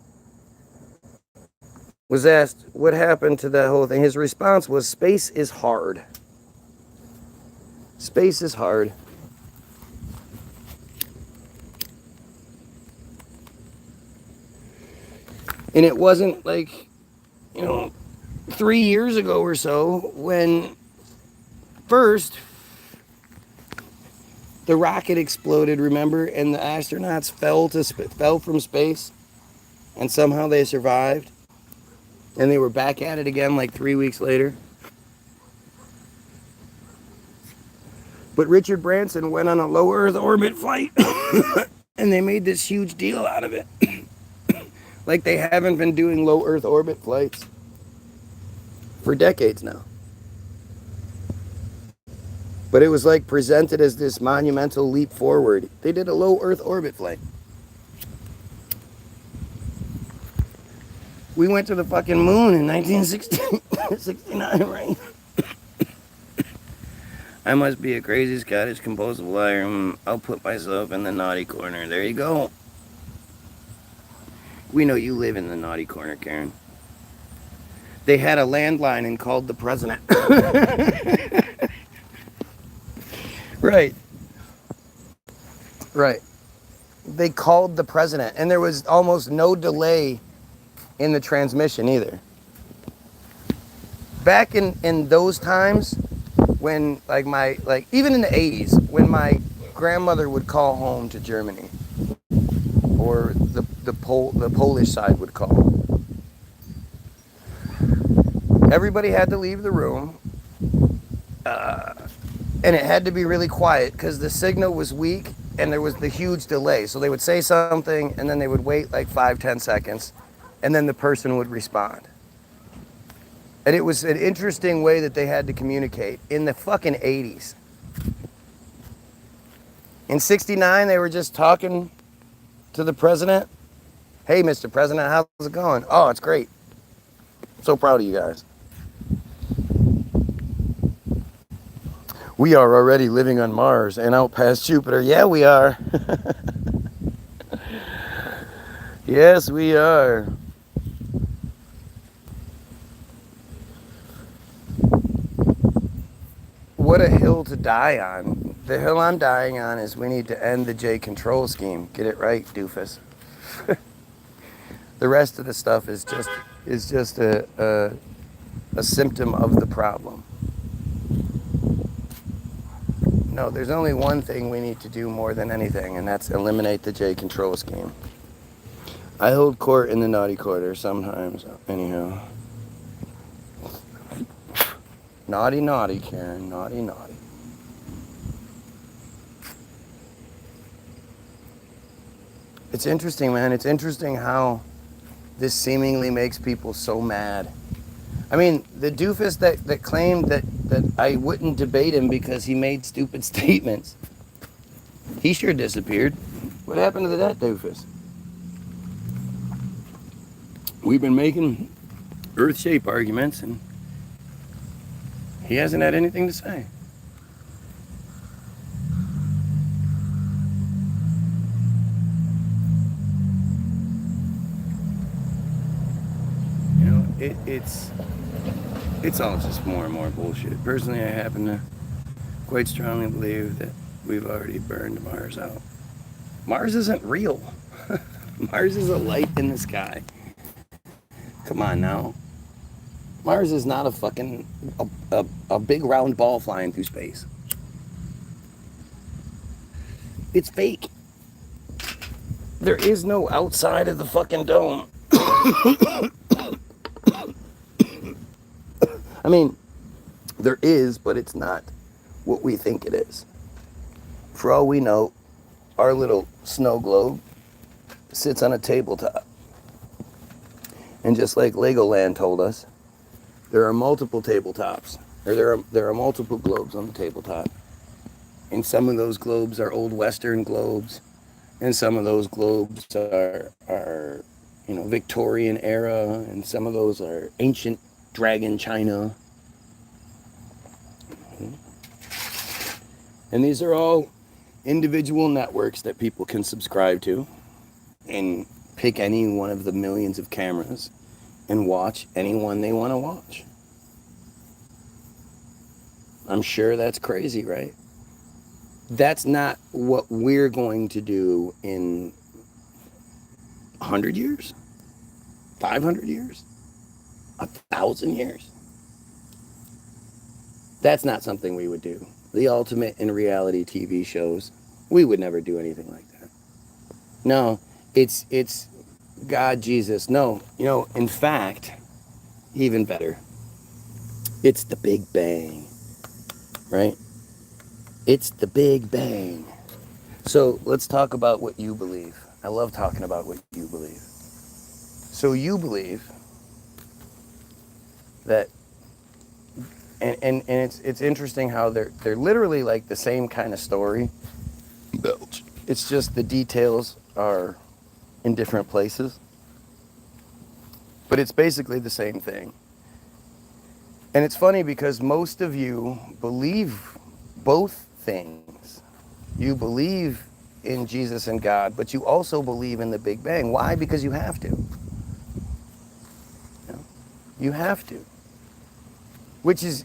was asked what happened to that whole thing. His response was, space is hard. Space is hard. And it wasn't 3 years ago or so when first the rocket exploded, remember, and the astronauts fell from space, and somehow they survived, and they were back at it again 3 weeks later. But Richard Branson went on a low Earth orbit flight, and they made this huge deal out of it. Like they haven't been doing low Earth orbit flights for decades now. But it was presented as this monumental leap forward. They did a low Earth orbit flight. We went to the fucking moon in 1969, right? I must be a crazy Scottish compulsive liar. I'll put myself in the naughty corner. There you go. We know you live in the naughty corner, Karen. They had a landline and called the president. Right. They called the president, and there was almost no delay in the transmission either. Back in those times, when even in the 80s, when my grandmother would call home to Germany, or the Polish side would call, everybody had to leave the room, and it had to be really quiet because the signal was weak and there was the huge delay. So they would say something and then they would wait 5-10 seconds, and then the person would respond. And it was an interesting way that they had to communicate in the fucking 80s. In 69, they were just talking to the president. Hey, Mr. President, how's it going? Oh, it's great. So proud of you guys. We are already living on Mars and out past Jupiter. Yeah, we are. Yes, we are. What a hill to die on. The hill I'm dying on is we need to end the J control scheme. Get it right, doofus. The rest of the stuff is just a symptom of the problem. No, there's only one thing we need to do more than anything, and that's eliminate the J control scheme. I hold court in the naughty corner sometimes, anyhow. Naughty, naughty, Karen. Naughty, naughty. It's interesting, man. It's interesting how this seemingly makes people so mad. I mean, the doofus that claimed that I wouldn't debate him because he made stupid statements, he sure disappeared. What happened to that doofus? We've been making earth-shape arguments, and he hasn't had anything to say. You know, it's all just more and more bullshit. Personally, I happen to quite strongly believe that we've already burned Mars out. Mars isn't real. Mars is a light in the sky. Come on now. Mars is not a fucking a big round ball flying through space. It's fake. There is no outside of the fucking dome. I mean, there is, but it's not what we think it is. For all we know, our little snow globe sits on a tabletop. And just like Legoland told us, there are multiple tabletops, or there are multiple globes on the tabletop. And some of those globes are old Western globes, and some of those globes are Victorian era, and some of those are ancient dragon China. And these are all individual networks that people can subscribe to and pick any one of the millions of cameras and watch any one they want to watch. I'm sure that's crazy, right? That's not what we're going to do in 100 years, 500 years, 1,000 years. That's not something we would do. The ultimate in reality TV shows, we would never do anything like that. No, it's God, Jesus. No, in fact, even better, it's the Big Bang, right? It's the Big Bang. So let's talk about what you believe. I love talking about what you believe. So you believe that, and it's interesting how they're literally like the same kind of story. It's just the details are in different places. But it's basically the same thing. And it's funny because most of you believe both things. You believe in Jesus and God, but you also believe in the Big Bang. Why? Because you have to. You have to. Which is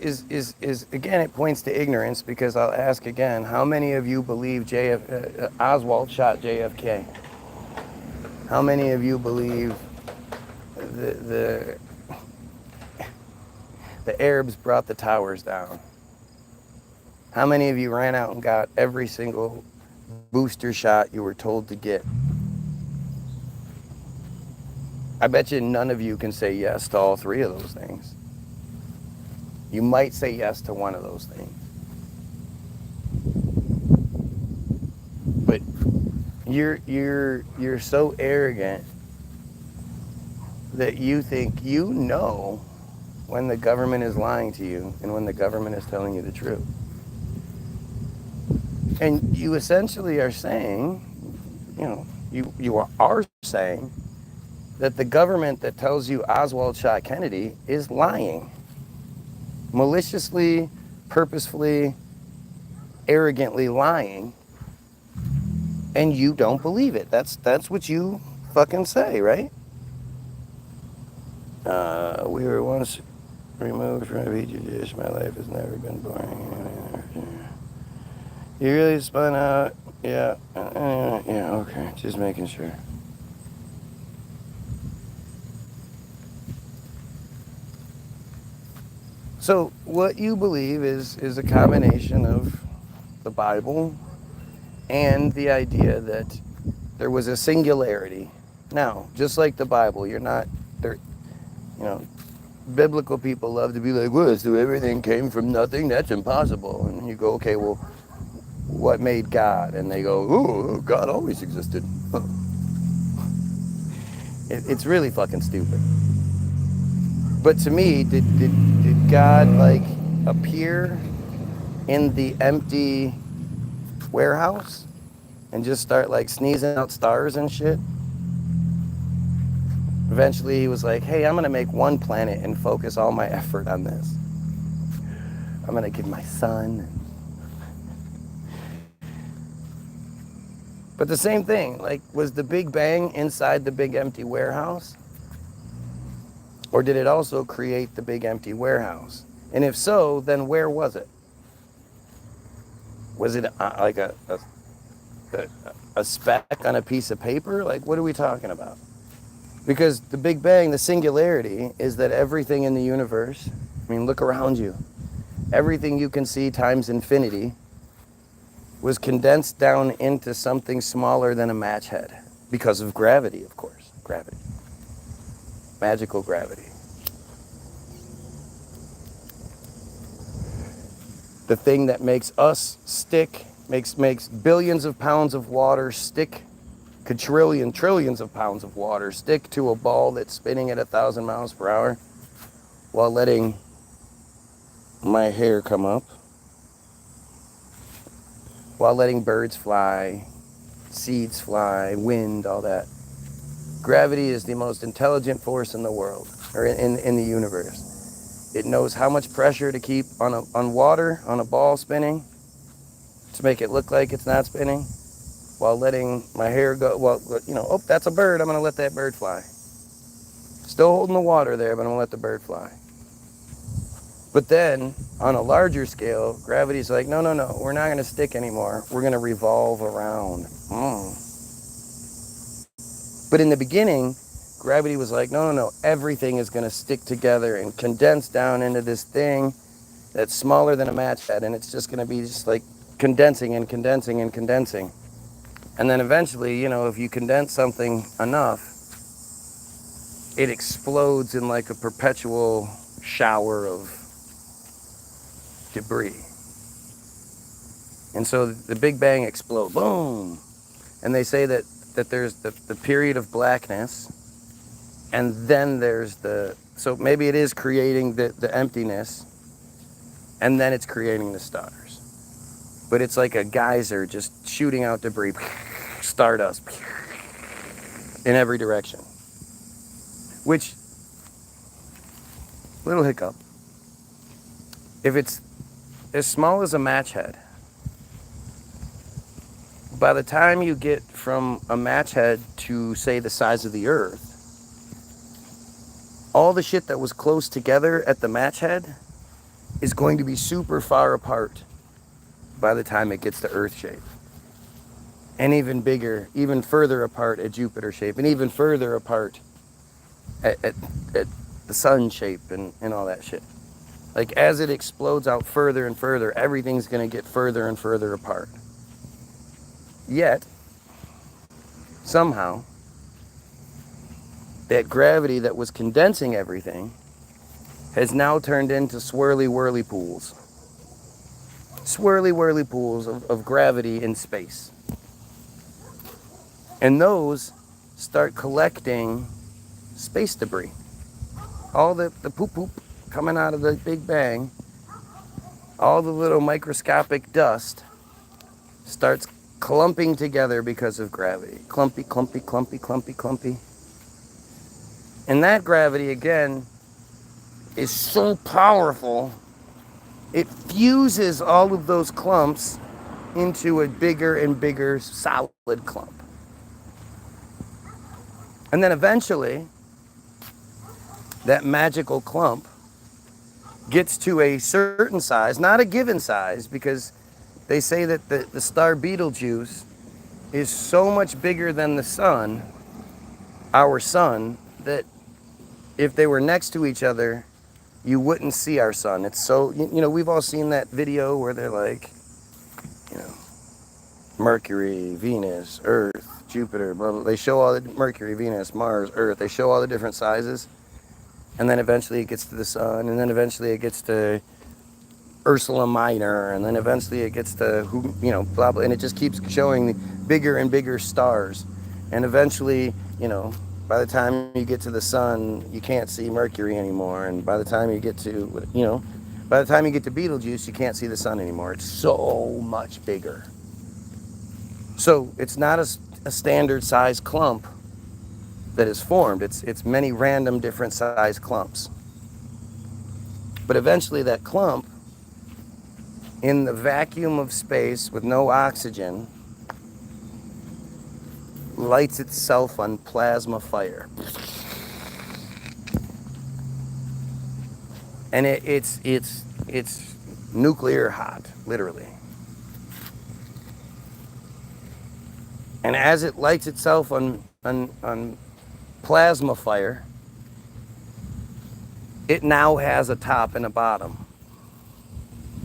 again, it points to ignorance, because I'll ask again, how many of you believe Oswald shot JFK? How many of you believe the Arabs brought the towers down? How many of you ran out and got every single booster shot you were told to get? I bet you none of you can say yes to all three of those things. You might say yes to one of those things. But you're so arrogant that you think you know when the government is lying to you and when the government is telling you the truth. And you essentially are saying, you are saying that the government that tells you Oswald shot Kennedy is lying. Maliciously, purposefully, arrogantly lying, and you don't believe it. That's what you fucking say, right? We were once removed from a petri dish. My life has never been boring. You really spun out? Yeah. Yeah, okay. Just making sure. So what you believe is a combination of the Bible and the idea that there was a singularity. Now, just like the Bible, you're not there. Biblical people love to be like, well, so everything came from nothing? That's impossible. And you go, okay, well, what made God? And they go, oh, God always existed. It's really fucking stupid. But to me, did God appear in the empty warehouse and just start sneezing out stars and shit? Eventually he was like, hey, I'm gonna make one planet and focus all my effort on this. I'm gonna give my sun. But the same thing, was the Big Bang inside the big empty warehouse? Or did it also create the big empty warehouse? And if so, then where was it? Was it a speck on a piece of paper? Like, what are we talking about? Because the Big Bang, the singularity, is that everything in the universe, I mean, look around you. Everything you can see times infinity was condensed down into something smaller than a match head. Because of gravity, of course. Gravity. Magical gravity. The thing that makes us stick, makes billions of pounds of water stick, trillions of pounds of water stick to a ball that's spinning at 1,000 miles per hour while letting my hair come up, while letting birds fly, seeds fly, wind, all that. Gravity is the most intelligent force in the world, or in the universe. It knows how much pressure to keep on water, on a ball spinning, to make it look like it's not spinning, while letting my hair go, well, oh, that's a bird, I'm gonna let that bird fly. Still holding the water there, but I'm gonna let the bird fly. But then, on a larger scale, gravity's like, no, we're not gonna stick anymore. We're gonna revolve around. But in the beginning, gravity was like, no, everything is gonna stick together and condense down into this thing that's smaller than a match head, and it's just gonna be just like condensing and condensing and condensing. And then eventually, if you condense something enough, it explodes in like a perpetual shower of debris. And so the Big Bang explodes, boom. And they say that there's the period of blackness, and then there's so maybe it is creating the emptiness, and then it's creating the stars. But it's like a geyser just shooting out debris, stardust, in every direction. Which, little hiccup, if it's as small as a match head, by the time you get from a match head to, say, the size of the Earth, all the shit that was close together at the match head is going to be super far apart by the time it gets to Earth shape. And even bigger, even further apart at Jupiter shape, and even further apart at the sun shape and all that shit. Like, as it explodes out further and further, everything's going to get further and further apart. Yet, somehow, that gravity that was condensing everything has now turned into swirly whirly pools. Swirly whirly pools of gravity in space. And those start collecting space debris. All the poop coming out of the Big Bang, all the little microscopic dust starts clumping together because of gravity. Clumpy, clumpy, clumpy, clumpy, clumpy. And that gravity, again, is so powerful, it fuses all of those clumps into a bigger and bigger solid clump. And then eventually, that magical clump gets to a certain size, not a given size, because they say that the star Betelgeuse is so much bigger than the sun, our sun, that if they were next to each other, you wouldn't see our sun. It's so, we've all seen that video where they're like, Mercury, Venus, Earth, Jupiter, blah, blah. They show all the Mercury, Venus, Mars, Earth. They show all the different sizes. And then eventually it gets to the sun, and then eventually it gets to Ursula Minor, and then eventually it gets to, blah, blah. And it just keeps showing bigger and bigger stars. And eventually, by the time you get to the sun, you can't see Mercury anymore. And by the time you get to, by the time you get to Betelgeuse, you can't see the sun anymore. It's so much bigger. So it's not a standard size clump that is formed. It's many random different size clumps. But eventually that clump, in the vacuum of space with no oxygen, lights itself on plasma fire. And it's nuclear hot, literally. And as it lights itself on plasma fire, it now has a top and a bottom.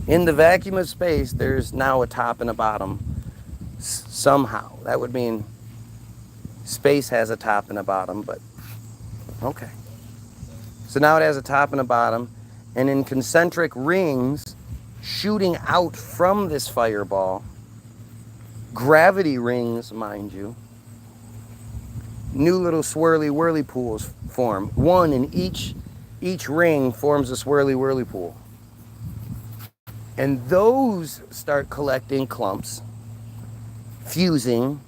In the vacuum of space, there's now a top and a bottom somehow. That would mean space has a top and a bottom, but okay. So now it has a top and a bottom, and in concentric rings shooting out from this fireball, gravity rings, mind you, new little swirly whirlpools form. One in each ring forms a swirly whirlpool. And those start collecting clumps, fusing,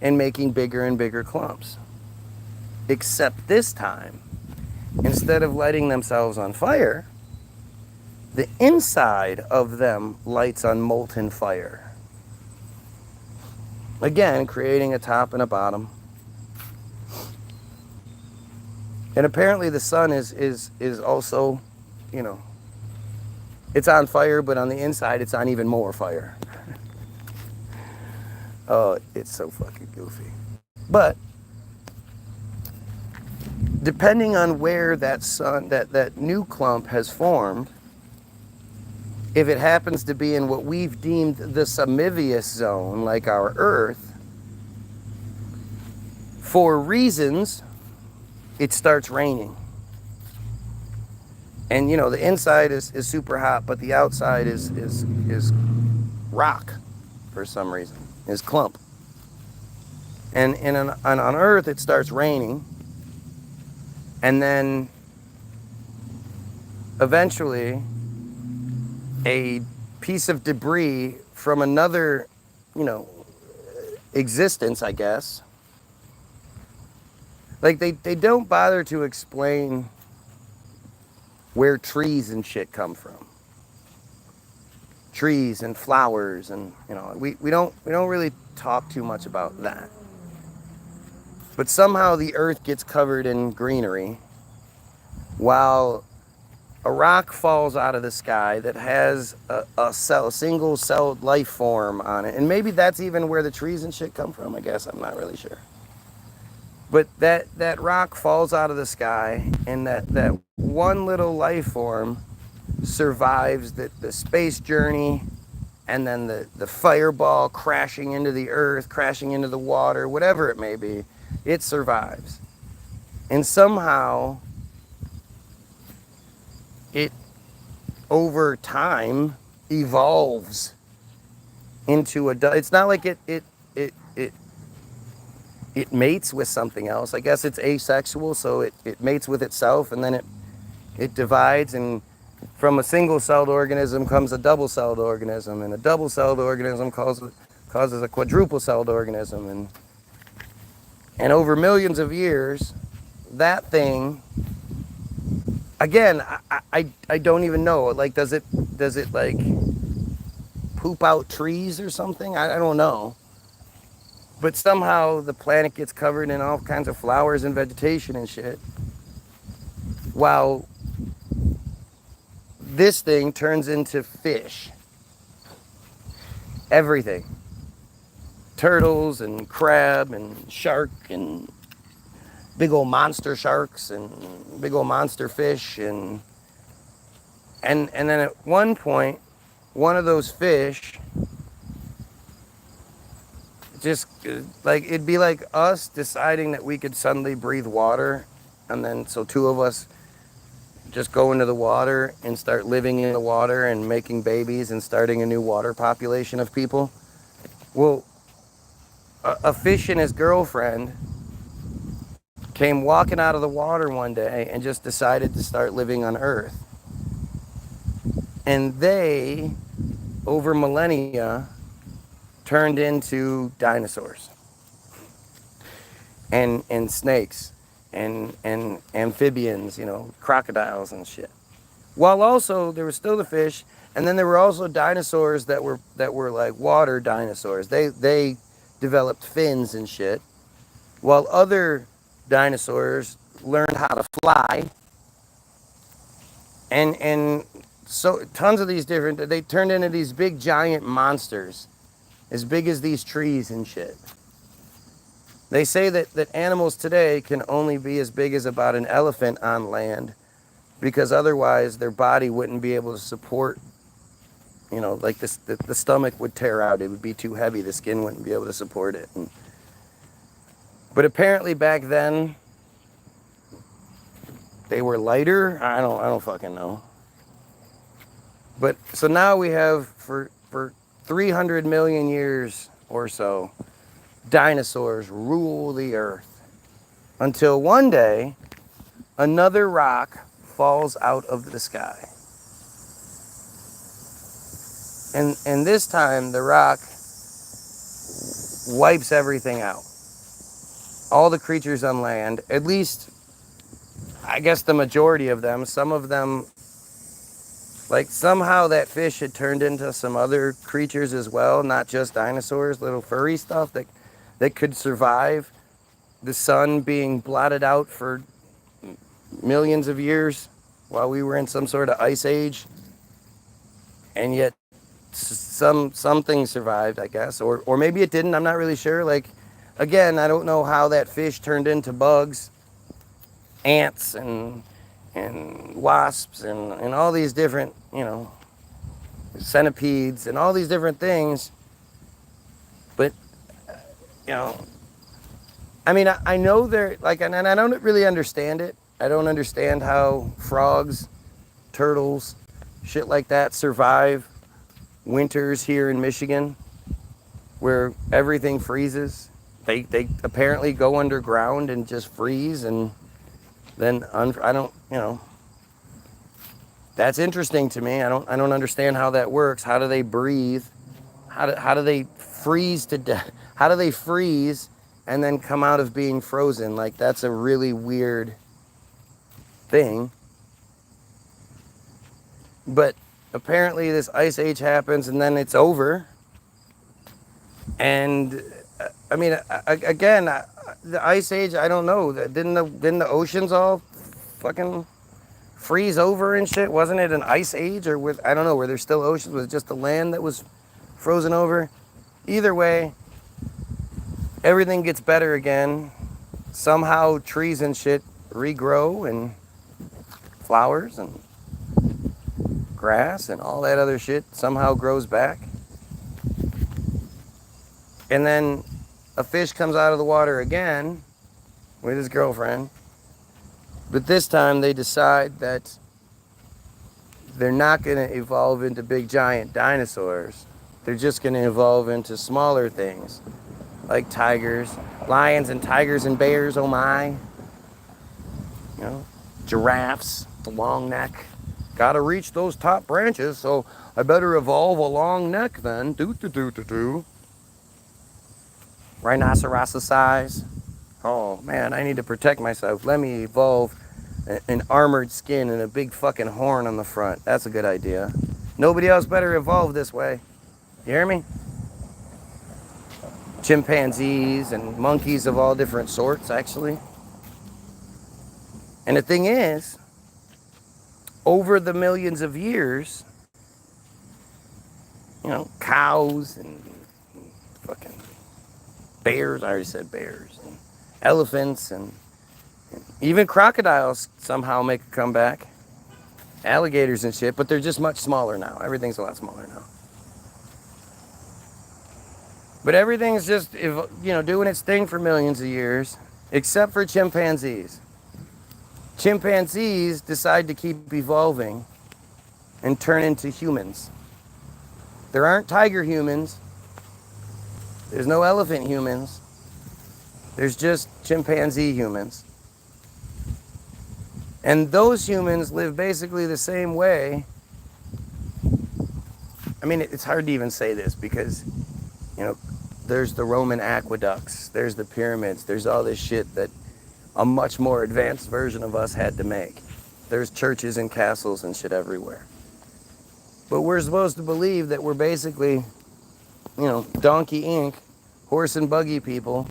and making bigger and bigger clumps. Except this time, instead of lighting themselves on fire, the inside of them lights on molten fire. Again, creating a top and a bottom. And apparently the sun is also, it's on fire, but on the inside it's on even more fire. Oh, it's so fucking goofy. But depending on where that sun, that new clump has formed, if it happens to be in what we've deemed the semivious zone, like our Earth, for reasons, it starts raining. And the inside is super hot, but the outside is rock for some reason, is clump. And on Earth it starts raining, and then eventually a piece of debris from another, existence, I guess. Like they don't bother to explain where trees and shit come from. Trees and flowers, and we don't really talk too much about that. But somehow the earth gets covered in greenery while a rock falls out of the sky that has a single-celled life form on it. And maybe that's even where the trees and shit come from, I guess. I'm not really sure. But that rock falls out of the sky, and that one little life form survives the space journey, and then the fireball crashing into the earth, crashing into the water, whatever it may be, it survives. And somehow it, over time, evolves into it's not like it mates with something else. I guess it's asexual, so it mates with itself, and then it divides, and from a single-celled organism comes a double-celled organism, and a double-celled organism causes a quadruple-celled organism, and over millions of years, that thing, again, I don't even know. Like, does it like poop out trees or something? I don't know. But somehow the planet gets covered in all kinds of flowers and vegetation and shit, while this thing turns into fish. Everything. Turtles and crab and shark and big old monster sharks and big old monster fish, and then at one point, one of those fish, just like, it'd be like us deciding that we could suddenly breathe water, and then so two of us just go into the water and start living in the water and making babies and starting a new water population of people. Well, a fish and his girlfriend came walking out of the water one day and just decided to start living on Earth. And they, over millennia, turned into dinosaurs and snakes and amphibians, crocodiles and shit. While also there was still the fish, and then there were also dinosaurs that were like water dinosaurs. They developed fins and shit, while other dinosaurs learned how to fly. And so tons of these different, they turned into these big giant monsters, as big as these trees and shit. They say that animals today can only be as big as about an elephant on land because otherwise their body wouldn't be able to support, like this, the stomach would tear out. It would be too heavy. The skin wouldn't be able to support it. But apparently back then they were lighter. I don't fucking know. But so now we have for 300 million years or so, dinosaurs rule the earth until one day another rock falls out of the sky. And this time the rock wipes everything out. All the creatures on land, at least I guess the majority of them, some of them, like somehow that fish had turned into some other creatures as well, not just dinosaurs, little furry stuff that could survive the sun being blotted out for millions of years while we were in some sort of ice age. And yet some things survived, I guess, or maybe it didn't. I'm not really sure. Like, again, I don't know how that fish turned into bugs, ants, and wasps, and all these different, centipedes, and all these different things. But, I mean, I know they're, like, and I don't really understand it. I don't understand how frogs, turtles, shit like that survive winters here in Michigan where everything freezes. They apparently go underground and just freeze, and then I don't, that's interesting to me. I don't understand how that works. How do they breathe? How do they freeze to death? How do they freeze and then come out of being frozen? Like, that's a really weird thing. But apparently this ice age happens and then it's over. And I mean, again, the ice age, I don't know. Didn't the oceans all fucking freeze over and shit? Wasn't it an ice age, or I don't know, were there still oceans? Was it just the land that was frozen over? Either way, everything gets better again. Somehow trees and shit regrow, and flowers and grass and all that other shit somehow grows back. And then a fish comes out of the water again with his girlfriend. But this time they decide that they're not going to evolve into big giant dinosaurs. They're just going to evolve into smaller things, like tigers, lions and tigers and bears, oh my. Giraffes, the long neck. Gotta reach those top branches, so I better evolve a long neck then. Rhinoceros size. Oh man, I need to protect myself. Let me evolve an armored skin and a big fucking horn on the front. That's a good idea. Nobody else better evolve this way. You hear me? Chimpanzees and monkeys of all different sorts, actually. And the thing is, over the millions of years, cows and fucking bears, I already said bears, and elephants, and even crocodiles somehow make a comeback. Alligators and shit, but they're just much smaller now. Everything's a lot smaller now. But everything's just, doing its thing for millions of years, except for chimpanzees. Chimpanzees decide to keep evolving and turn into humans. There aren't tiger humans. There's no elephant humans. There's just chimpanzee humans. And those humans live basically the same way. I mean, it's hard to even say this because, there's the Roman aqueducts, there's the pyramids, there's all this shit that a much more advanced version of us had to make. There's churches and castles and shit everywhere. But we're supposed to believe that we're basically, Donkey Inc., horse and buggy people,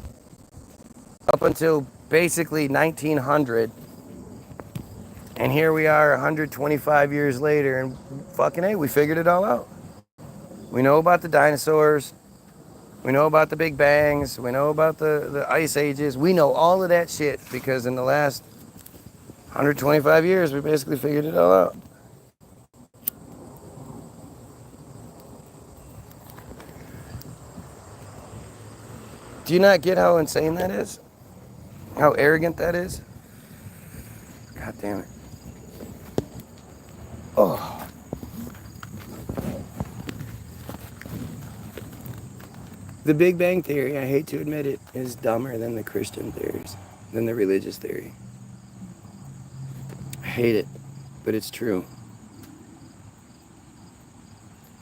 up until basically 1900. And here we are 125 years later, and fucking hey, we figured it all out. We know about the dinosaurs. We know about the Big Bangs. We know about the ice ages. We know all of that shit because in the last 125 years, we basically figured it all out. Do you not get how insane that is? How arrogant that is? God damn it. Oh. The Big Bang Theory, I hate to admit it, is dumber than the Christian theories, than the religious theory. I hate it, but it's true.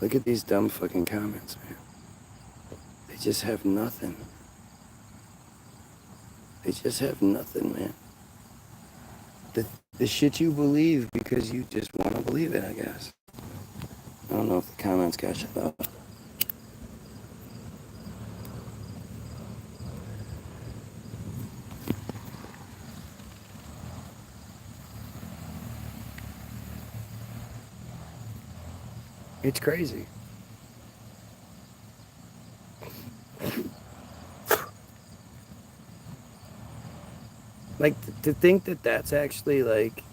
Look at these dumb fucking comments, man. They just have nothing. They just have nothing, man. The shit you believe because you just want to believe it, I guess. I don't know if the comments got shut off. It's crazy. Like, to think that that's actually, like,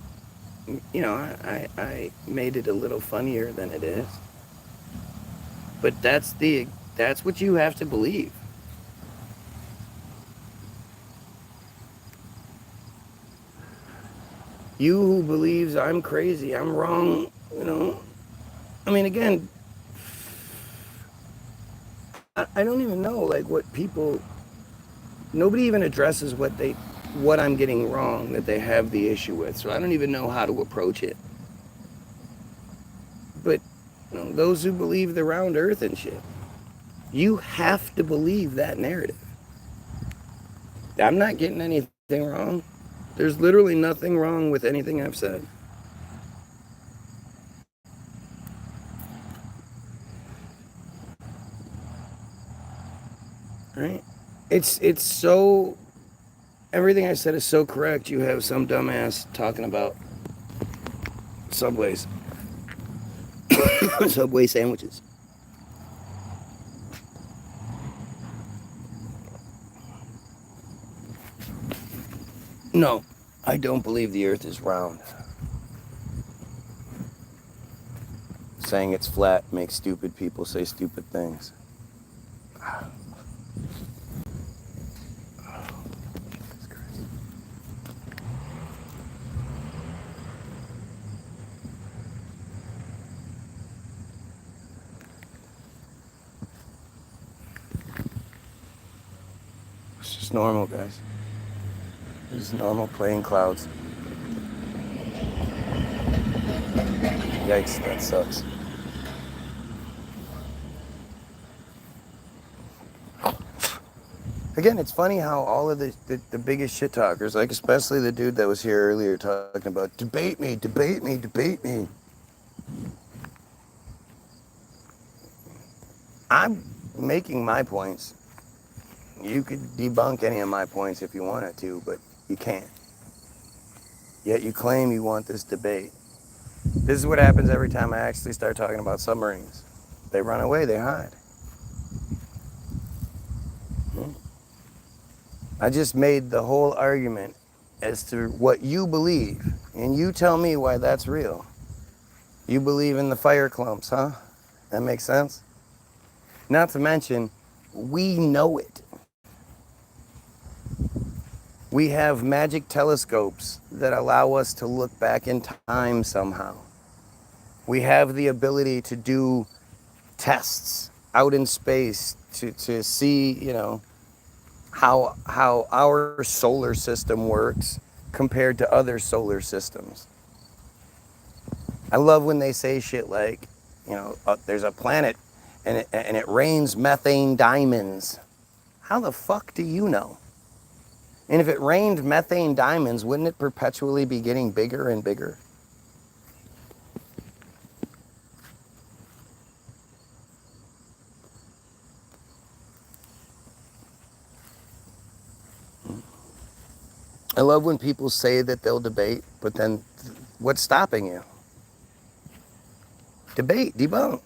you know, I made it a little funnier than it is. But that's what you have to believe. You who believes I'm crazy, I'm wrong, you know. I mean, again, I don't even know, like, what people, nobody even addresses what I'm getting wrong that they have the issue with. So I don't even know how to approach it. But, you know, those who believe the round earth and shit, you have to believe that narrative. I'm not getting anything wrong. There's literally nothing wrong with anything I've said. Right? It's so, everything I said is so correct. You have some dumbass talking about Subways. Subway sandwiches. No, I don't believe the earth is round. Saying it's flat makes stupid people say stupid things. It's just normal, guys. It's normal playing clouds. Yikes, that sucks. Again, it's funny how all of the biggest shit talkers, like especially the dude that was here earlier talking about debate me, debate me, debate me. I'm making my points. You could debunk any of my points if you wanted to, but you can't. Yet you claim you want this debate. This is what happens every time I actually start talking about submarines. They run away, they hide. I just made the whole argument as to what you believe, and you tell me why that's real. You believe in the fire clumps, huh? That makes sense? Not to mention, we know it. We have magic telescopes that allow us to look back in time somehow. We have the ability to do tests out in space to see, you know, how our solar system works compared to other solar systems. I love when they say shit like, you know, there's a planet and it rains methane diamonds. How the fuck do you know? And if it rained methane diamonds, wouldn't it perpetually be getting bigger and bigger? I love when people say that they'll debate, but then what's stopping you? Debate, debunk.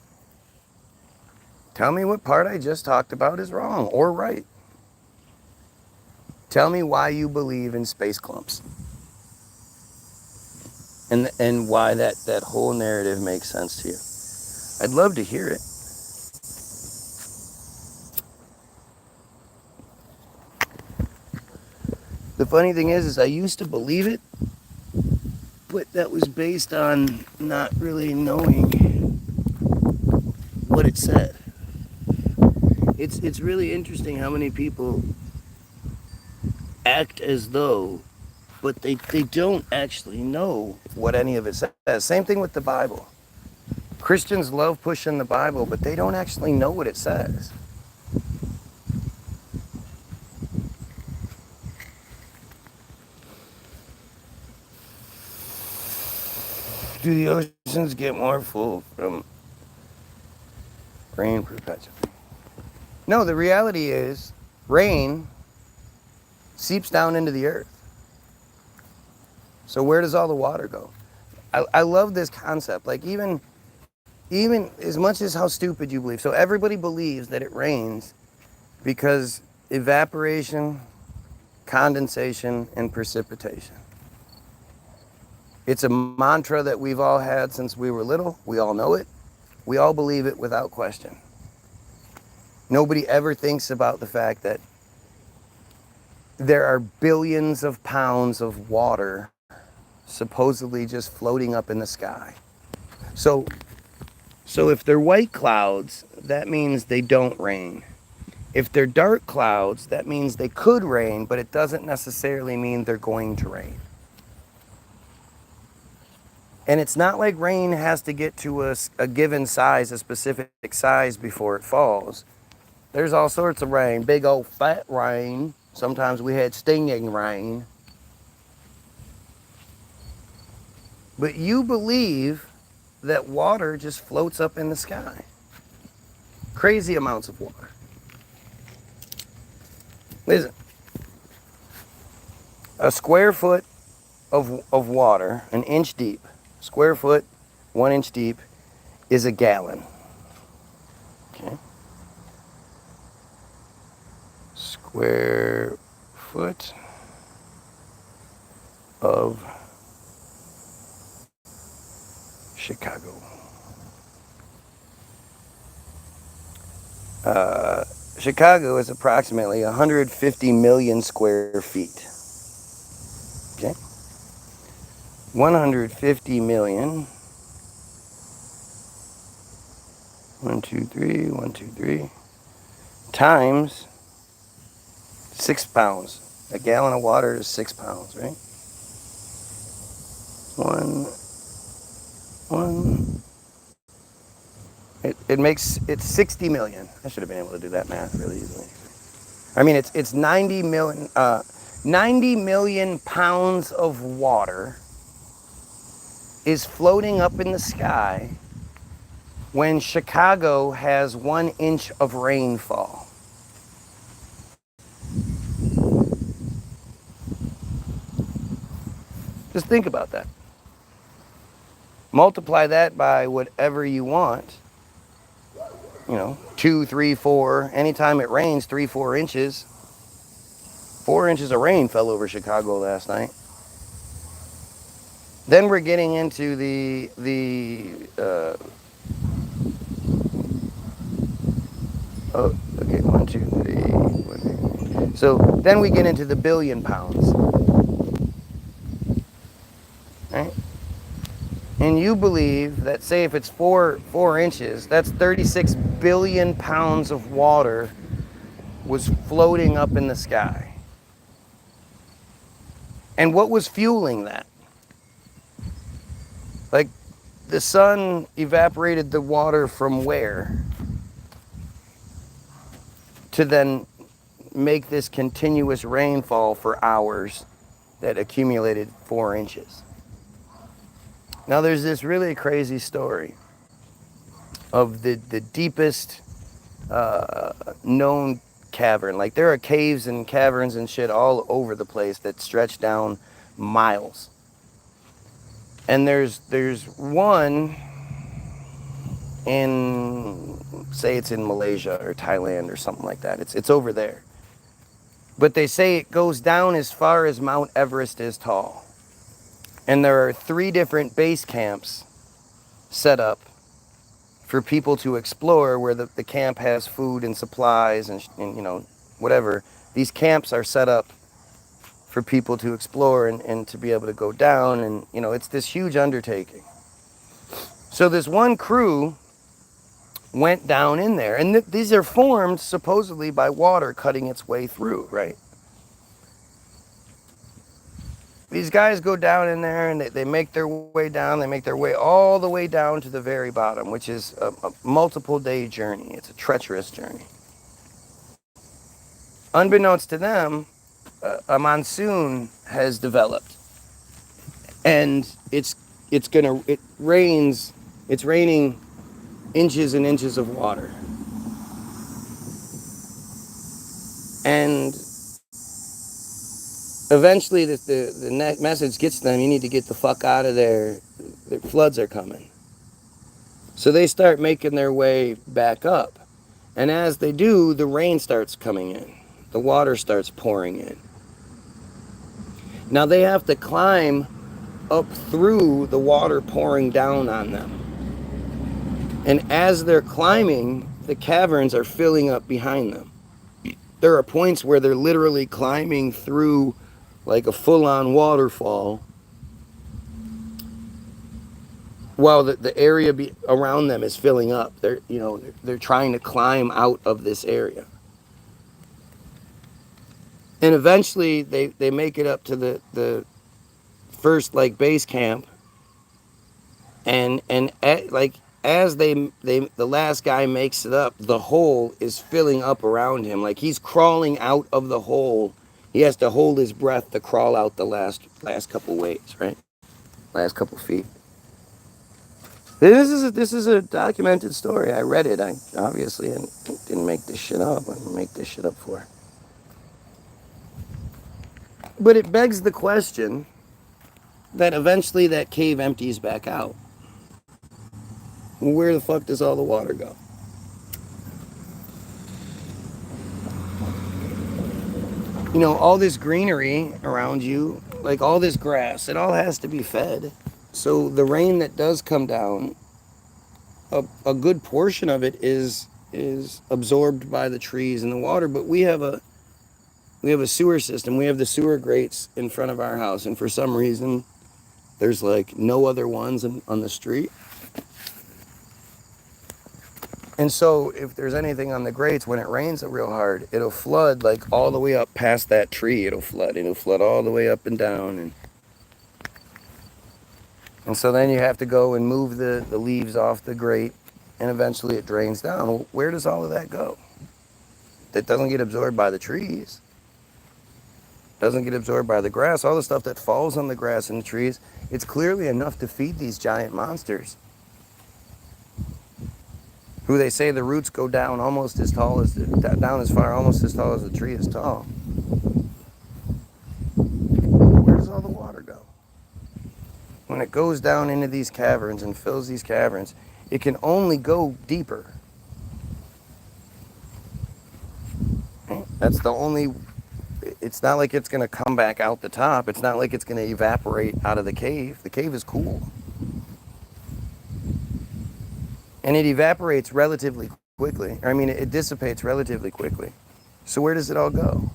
Tell me what part I just talked about is wrong or right. Tell me why you believe in space clumps. And why that whole narrative makes sense to you. I'd love to hear it. The funny thing is I used to believe it, but that was based on not really knowing what it said. It's really interesting how many people act as though, but they don't actually know what any of it says. Same thing with the Bible. Christians love pushing the Bible, but they don't actually know what it says. Do the oceans get more full from rain perpetually? No, the reality is rain seeps down into the earth. So where does all the water go? I love this concept. Like even as much as how stupid you believe. So everybody believes that it rains because evaporation, condensation, and precipitation. It's a mantra that we've all had since we were little. We all know it. We all believe it without question. Nobody ever thinks about the fact that there are billions of pounds of water supposedly just floating up in the sky. So if they're white clouds, that means they don't rain. If they're dark clouds, that means they could rain, but it doesn't necessarily mean they're going to rain. And it's not like rain has to get to a given size, a specific size before it falls. There's all sorts of rain, big old fat rain. Sometimes we had stinging rain. But you believe that water just floats up in the sky. Crazy amounts of water. Listen, a square foot of water, an inch deep, square foot, 1 inch deep, is a gallon. Okay. Square foot of Chicago. Chicago is approximately 150 million square feet. Okay? 150 million. 1, 2, 3, 1, 2, 3. Times 6 pounds. A gallon of water is 6 pounds, right? One. It's 60 million. I should have been able to do that math really easily. I mean, it's 90 million pounds of water is floating up in the sky when Chicago has 1 inch of rainfall. Just think about that. Multiply that by whatever you want. 2, 3, 4. Anytime it rains, 3, 4 inches. 4 inches of rain fell over Chicago last night. Then we're getting into the 1, 2, 3. So then we get into the billion pounds. Right? And you believe that, say, if it's 4 inches, that's 36 billion pounds of water was floating up in the sky. And what was fueling that? Like, the sun evaporated the water from where? To then make this continuous rainfall for hours that accumulated 4 inches. Now there's this really crazy story of the deepest known cavern. Like, there are caves and caverns and shit all over the place that stretch down miles. And there's one in say it's in Malaysia or Thailand or something like that. It's over there. But they say it goes down as far as Mount Everest is tall. And there are 3 different base camps set up for people to explore, where the camp has food and supplies and you know, whatever. These camps are set up for people to explore and to be able to go down. And, you know, it's this huge undertaking. So this one crew went down in there. And these are formed supposedly by water cutting its way through, right? These guys go down in there and they make their way down. They make their way all the way down to the very bottom, which is a multiple day journey. It's a treacherous journey. Unbeknownst to them, a monsoon has developed. And it's raining inches and inches of water. And eventually the message gets to them, you need to get the fuck out of there. The floods are coming. So they start making their way back up. And as they do, the rain starts coming in. The water starts pouring in. Now they have to climb up through the water pouring down on them. And as they're climbing, the caverns are filling up behind them. There are points where they're literally climbing through like a full-on waterfall, while the area around them is filling up. They're trying to climb out of this area. And eventually they make it up to the first like base camp, and as the last guy makes it up, the hole is filling up around him. Like he's crawling out of the hole. He has to hold his breath to crawl out the last couple ways, right? Last couple feet. This is a documented story. I read it. I obviously didn't make this shit up. I didn't make this shit up for. But it begs the question that eventually that cave empties back out. Where the fuck does all the water go? You know, all this greenery around you, like all this grass, it all has to be fed. So the rain that does come down, a good portion of it is absorbed by the trees and the water. But we have a sewer system. We have the sewer grates in front of our house, and for some reason, there's like no other ones on the street. And so if there's anything on the grates, when it rains real hard, it'll flood like all the way up past that tree. It'll flood all the way up and down. And so then you have to go and move the leaves off the grate, and eventually it drains down. Well, where does all of that go? That doesn't get absorbed by the trees. Doesn't get absorbed by the grass. All the stuff that falls on the grass and the trees, it's clearly enough to feed these giant monsters, who they say the roots go down almost as tall as almost as tall as the tree is tall. Where does all the water go? When it goes down into these caverns and fills these caverns, it can only go deeper. That's the only. It's not like it's going to come back out the top. It's not like it's going to evaporate out of the cave. The cave is cool. And it evaporates relatively quickly. I mean, it dissipates relatively quickly. So where does it all go?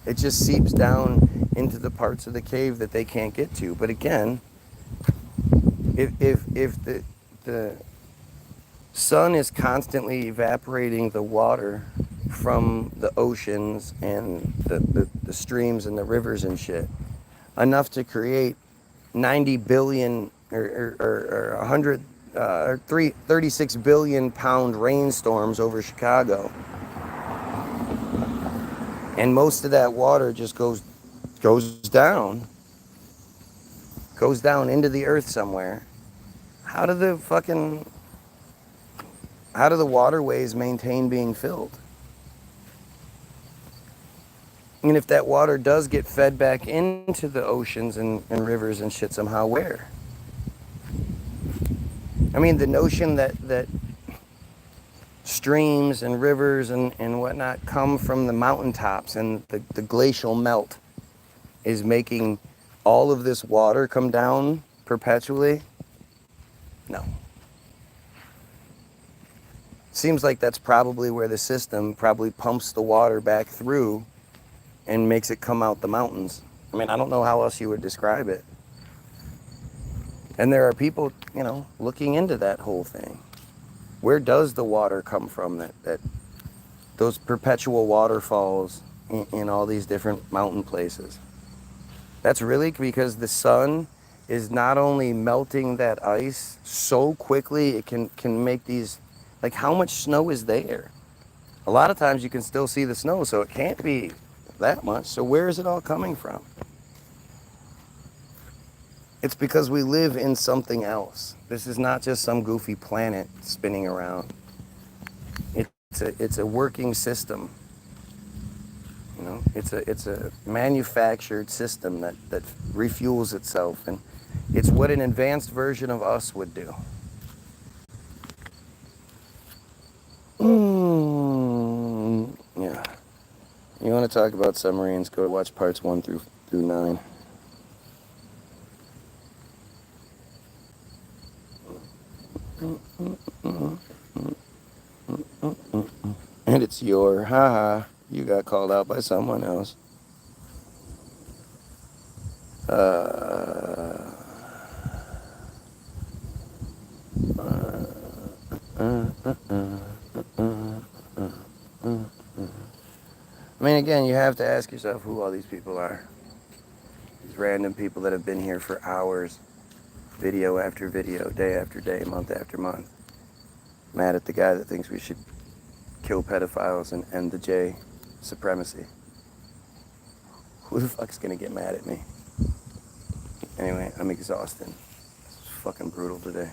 It just seeps down into the parts of the cave that they can't get to. But again, if the sun is constantly evaporating the water from the oceans and the streams and the rivers and shit, enough to create 90 billion or 100 36 billion pound rainstorms over Chicago, and most of that water just goes down into the earth somewhere. How do the waterways maintain being filled? And if that water does get fed back into the oceans and rivers and shit somehow, where? I mean, the notion that streams and rivers and whatnot come from the mountaintops, and the glacial melt is making all of this water come down perpetually? No. Seems like that's probably where the system probably pumps the water back through and makes it come out the mountains. I mean, I don't know how else you would describe it. And there are people, looking into that whole thing. Where does the water come from that those perpetual waterfalls in all these different mountain places? That's really because the sun is not only melting that ice so quickly, it can make these, like, how much snow is there? A lot of times you can still see the snow, so it can't be that much. So where is it all coming from? It's because we live in something else. This is not just some goofy planet spinning around. It's a working system. It's a manufactured system that refuels itself, and it's what an advanced version of us would do. Yeah. You want to talk about submarines? Go watch parts 1 through 9. And it's your you got called out by someone else. I mean, again, you have to ask yourself who all these people are. These random people that have been here for hours, video after video, day after day, month after month, mad at the guy that thinks we should kill pedophiles and end the J supremacy. Who the fuck's gonna get mad at me? Anyway, I'm exhausted. It's fucking brutal today.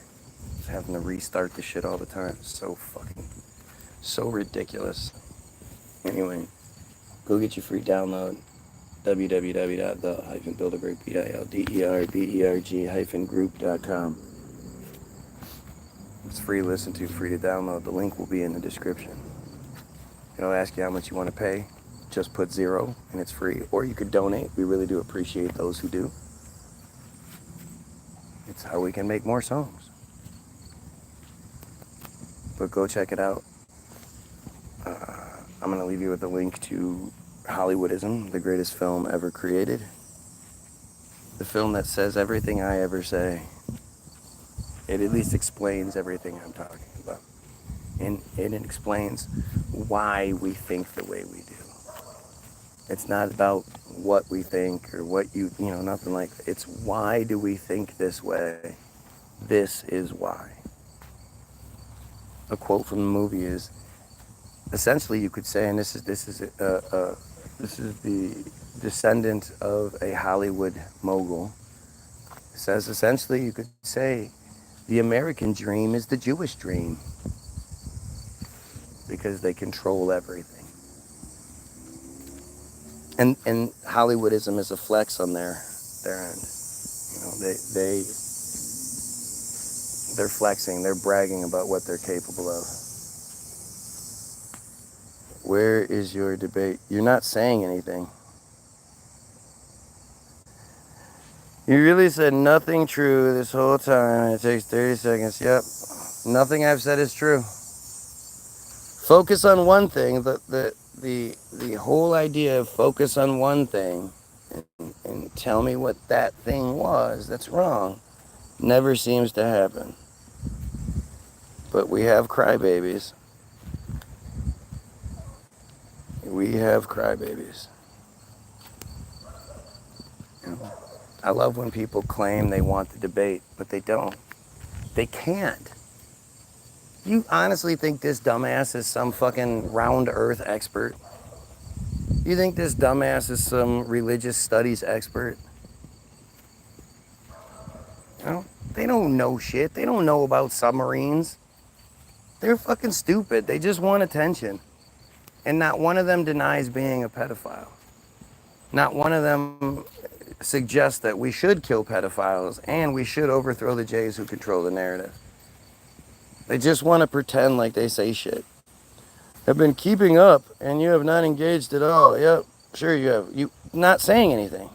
Just having to restart the shit all the time. So ridiculous. Anyway, go get your free download. www.the-buildaberg.group.com. It's free to listen to, free to download. The link will be in the description. It'll ask you how much you want to pay. Just put 0 and it's free. Or you could donate. We really do appreciate those who do. It's how we can make more songs. But go check it out. I'm going to leave you with a link to Hollywoodism, the greatest film ever created. The film that says everything I ever say. It at least explains everything I'm talking about. And it explains why we think the way we do. It's not about what we think or what nothing like that. It's why do we think this way? This is why. A quote from the movie is, essentially you could say, and this is the descendant of a Hollywood mogul, says essentially you could say the American dream is the Jewish dream because they control everything. And Hollywoodism is a flex on their end. They're flexing, they're bragging about what they're capable of. Where is your debate? You're not saying anything. You really said nothing true this whole time. It takes 30 seconds. Yep. Nothing I've said is true. Focus on one thing. The whole idea of focus on one thing and tell me what that thing was that's wrong never seems to happen. But we have crybabies. We have crybabies. I love when people claim they want the debate, but they don't. They can't. You honestly think this dumbass is some fucking round earth expert? You think this dumbass is some religious studies expert? They don't know shit. They don't know about submarines. They're fucking stupid. They just want attention. And not one of them denies being a pedophile. Not one of them suggests that we should kill pedophiles and we should overthrow the Jays who control the narrative. They just want to pretend like they say shit. have been keeping up, and you have not engaged at all. Yep, sure you have. You not saying anything.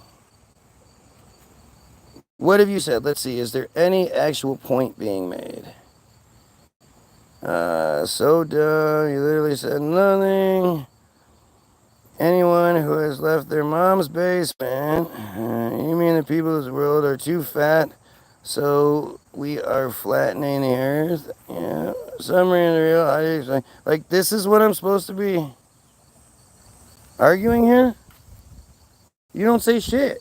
What have you said? Let's see. Is there any actual point being made? So dumb. You literally said nothing. Anyone who has left their mom's basement. You mean the people of the world are too fat, so we are flattening the earth? Yeah. Summary in the real. How do you explain? Like, this is what I'm supposed to be arguing here? You don't say shit.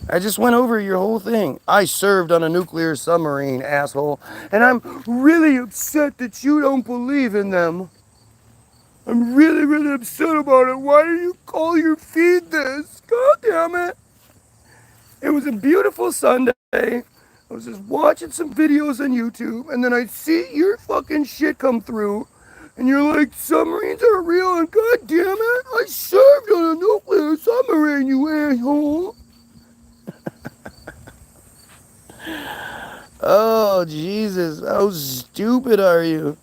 I just went over your whole thing. I served on a nuclear submarine, asshole. And I'm really upset that you don't believe in them. I'm really, really upset about it. Why do you call your feed this? God damn it. It was a beautiful Sunday. I was just watching some videos on YouTube, and then I see your fucking shit come through, and you're like, submarines are real, and god damn it, I served on a nuclear submarine, you asshole. Oh, Jesus, how stupid are you?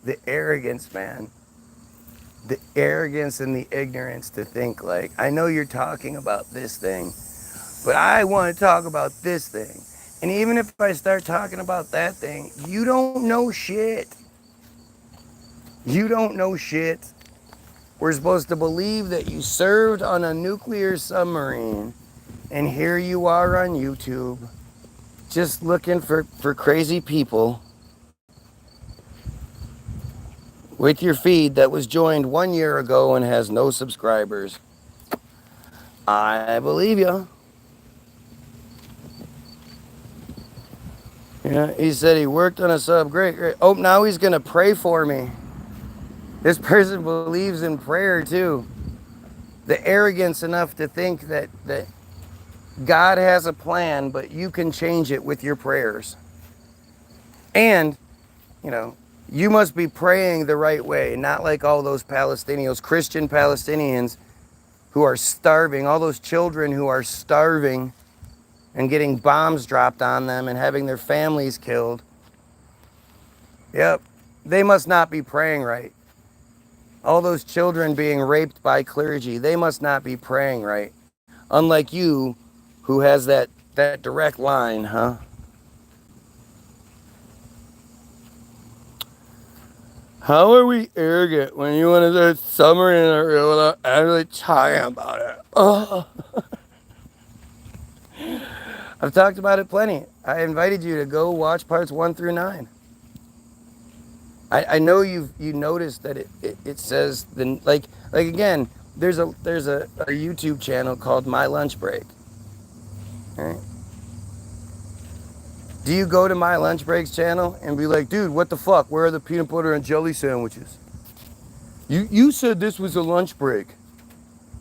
The arrogance, man. The arrogance and the ignorance to think like, I know you're talking about this thing, but I want to talk about this thing. And even if I start talking about that thing, you don't know shit. You don't know shit. We're supposed to believe that you served on a nuclear submarine, and here you are on YouTube, just looking for crazy people with your feed that was joined 1 year ago and has no subscribers. I believe you. Yeah, he said he worked on a sub. Great, great. Oh, now he's going to pray for me. This person believes in prayer too. The arrogance enough to think that God has a plan, but you can change it with your prayers. And, you know, you must be praying the right way, not like all those Palestinians, Christian Palestinians who are starving, all those children who are starving and getting bombs dropped on them and having their families killed. Yep, they must not be praying right. All those children being raped by clergy, they must not be praying right. Unlike you, who has that direct line, huh? How are we arrogant when you want to do a summary in a reel without actually talking about it? Oh. I've talked about it plenty. I invited you to go watch parts 1 through 9. I know you noticed that it says the like again. There's a YouTube channel called My Lunch Break. Right? Do you go to My Lunch Break's channel and be like, dude, what the fuck? Where are the peanut butter and jelly sandwiches? You said this was a lunch break.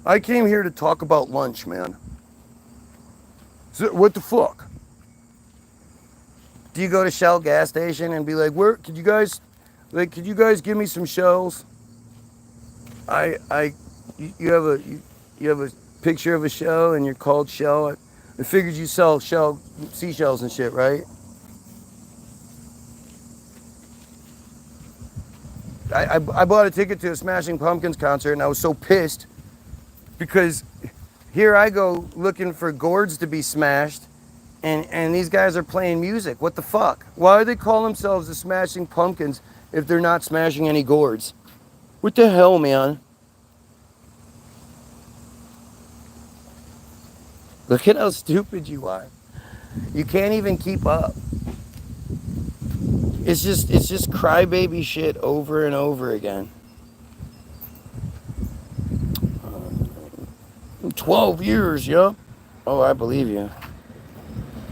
I came here to talk about lunch, man. So, what the fuck? Do you go to Shell gas station and be like, where could you guys give me some shells? You have a picture of a shell and you're called Shell. I figured you sell seashells and shit, right? I bought a ticket to a Smashing Pumpkins concert and I was so pissed because here I go looking for gourds to be smashed and these guys are playing music. What the fuck? Why do they call themselves the Smashing Pumpkins if they're not smashing any gourds? What the hell, man? Look at how stupid you are. You can't even keep up. It's just crybaby shit over and over again. 12 years, yup. Oh, I believe you.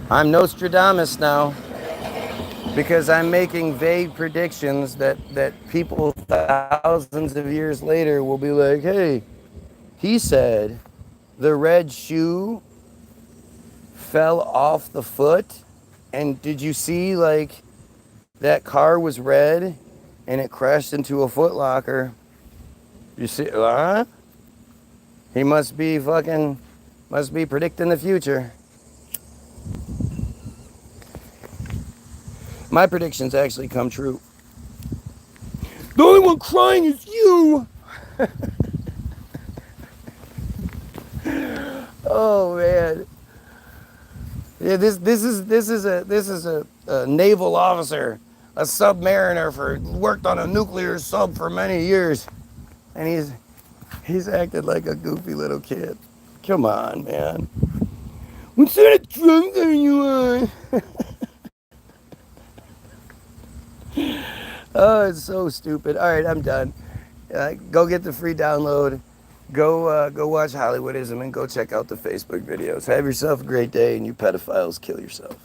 I'm Nostradamus now because I'm making vague predictions that people thousands of years later will be like, hey, he said the red shoe fell off the foot, and did you see like that car was red and it crashed into a Foot Locker? You see, huh? He must be Must be predicting the future. My predictions actually come true. The only one crying is you. Oh man. Yeah, this is a naval officer, a submariner worked on a nuclear sub for many years, and he's acted like a goofy little kid. Come on, man. What sort of drunk are you on? Oh, it's so stupid. All right, I'm done. Go get the free download. Go watch Hollywoodism and go check out the Facebook videos. Have yourself a great day, and you pedophiles, kill yourself.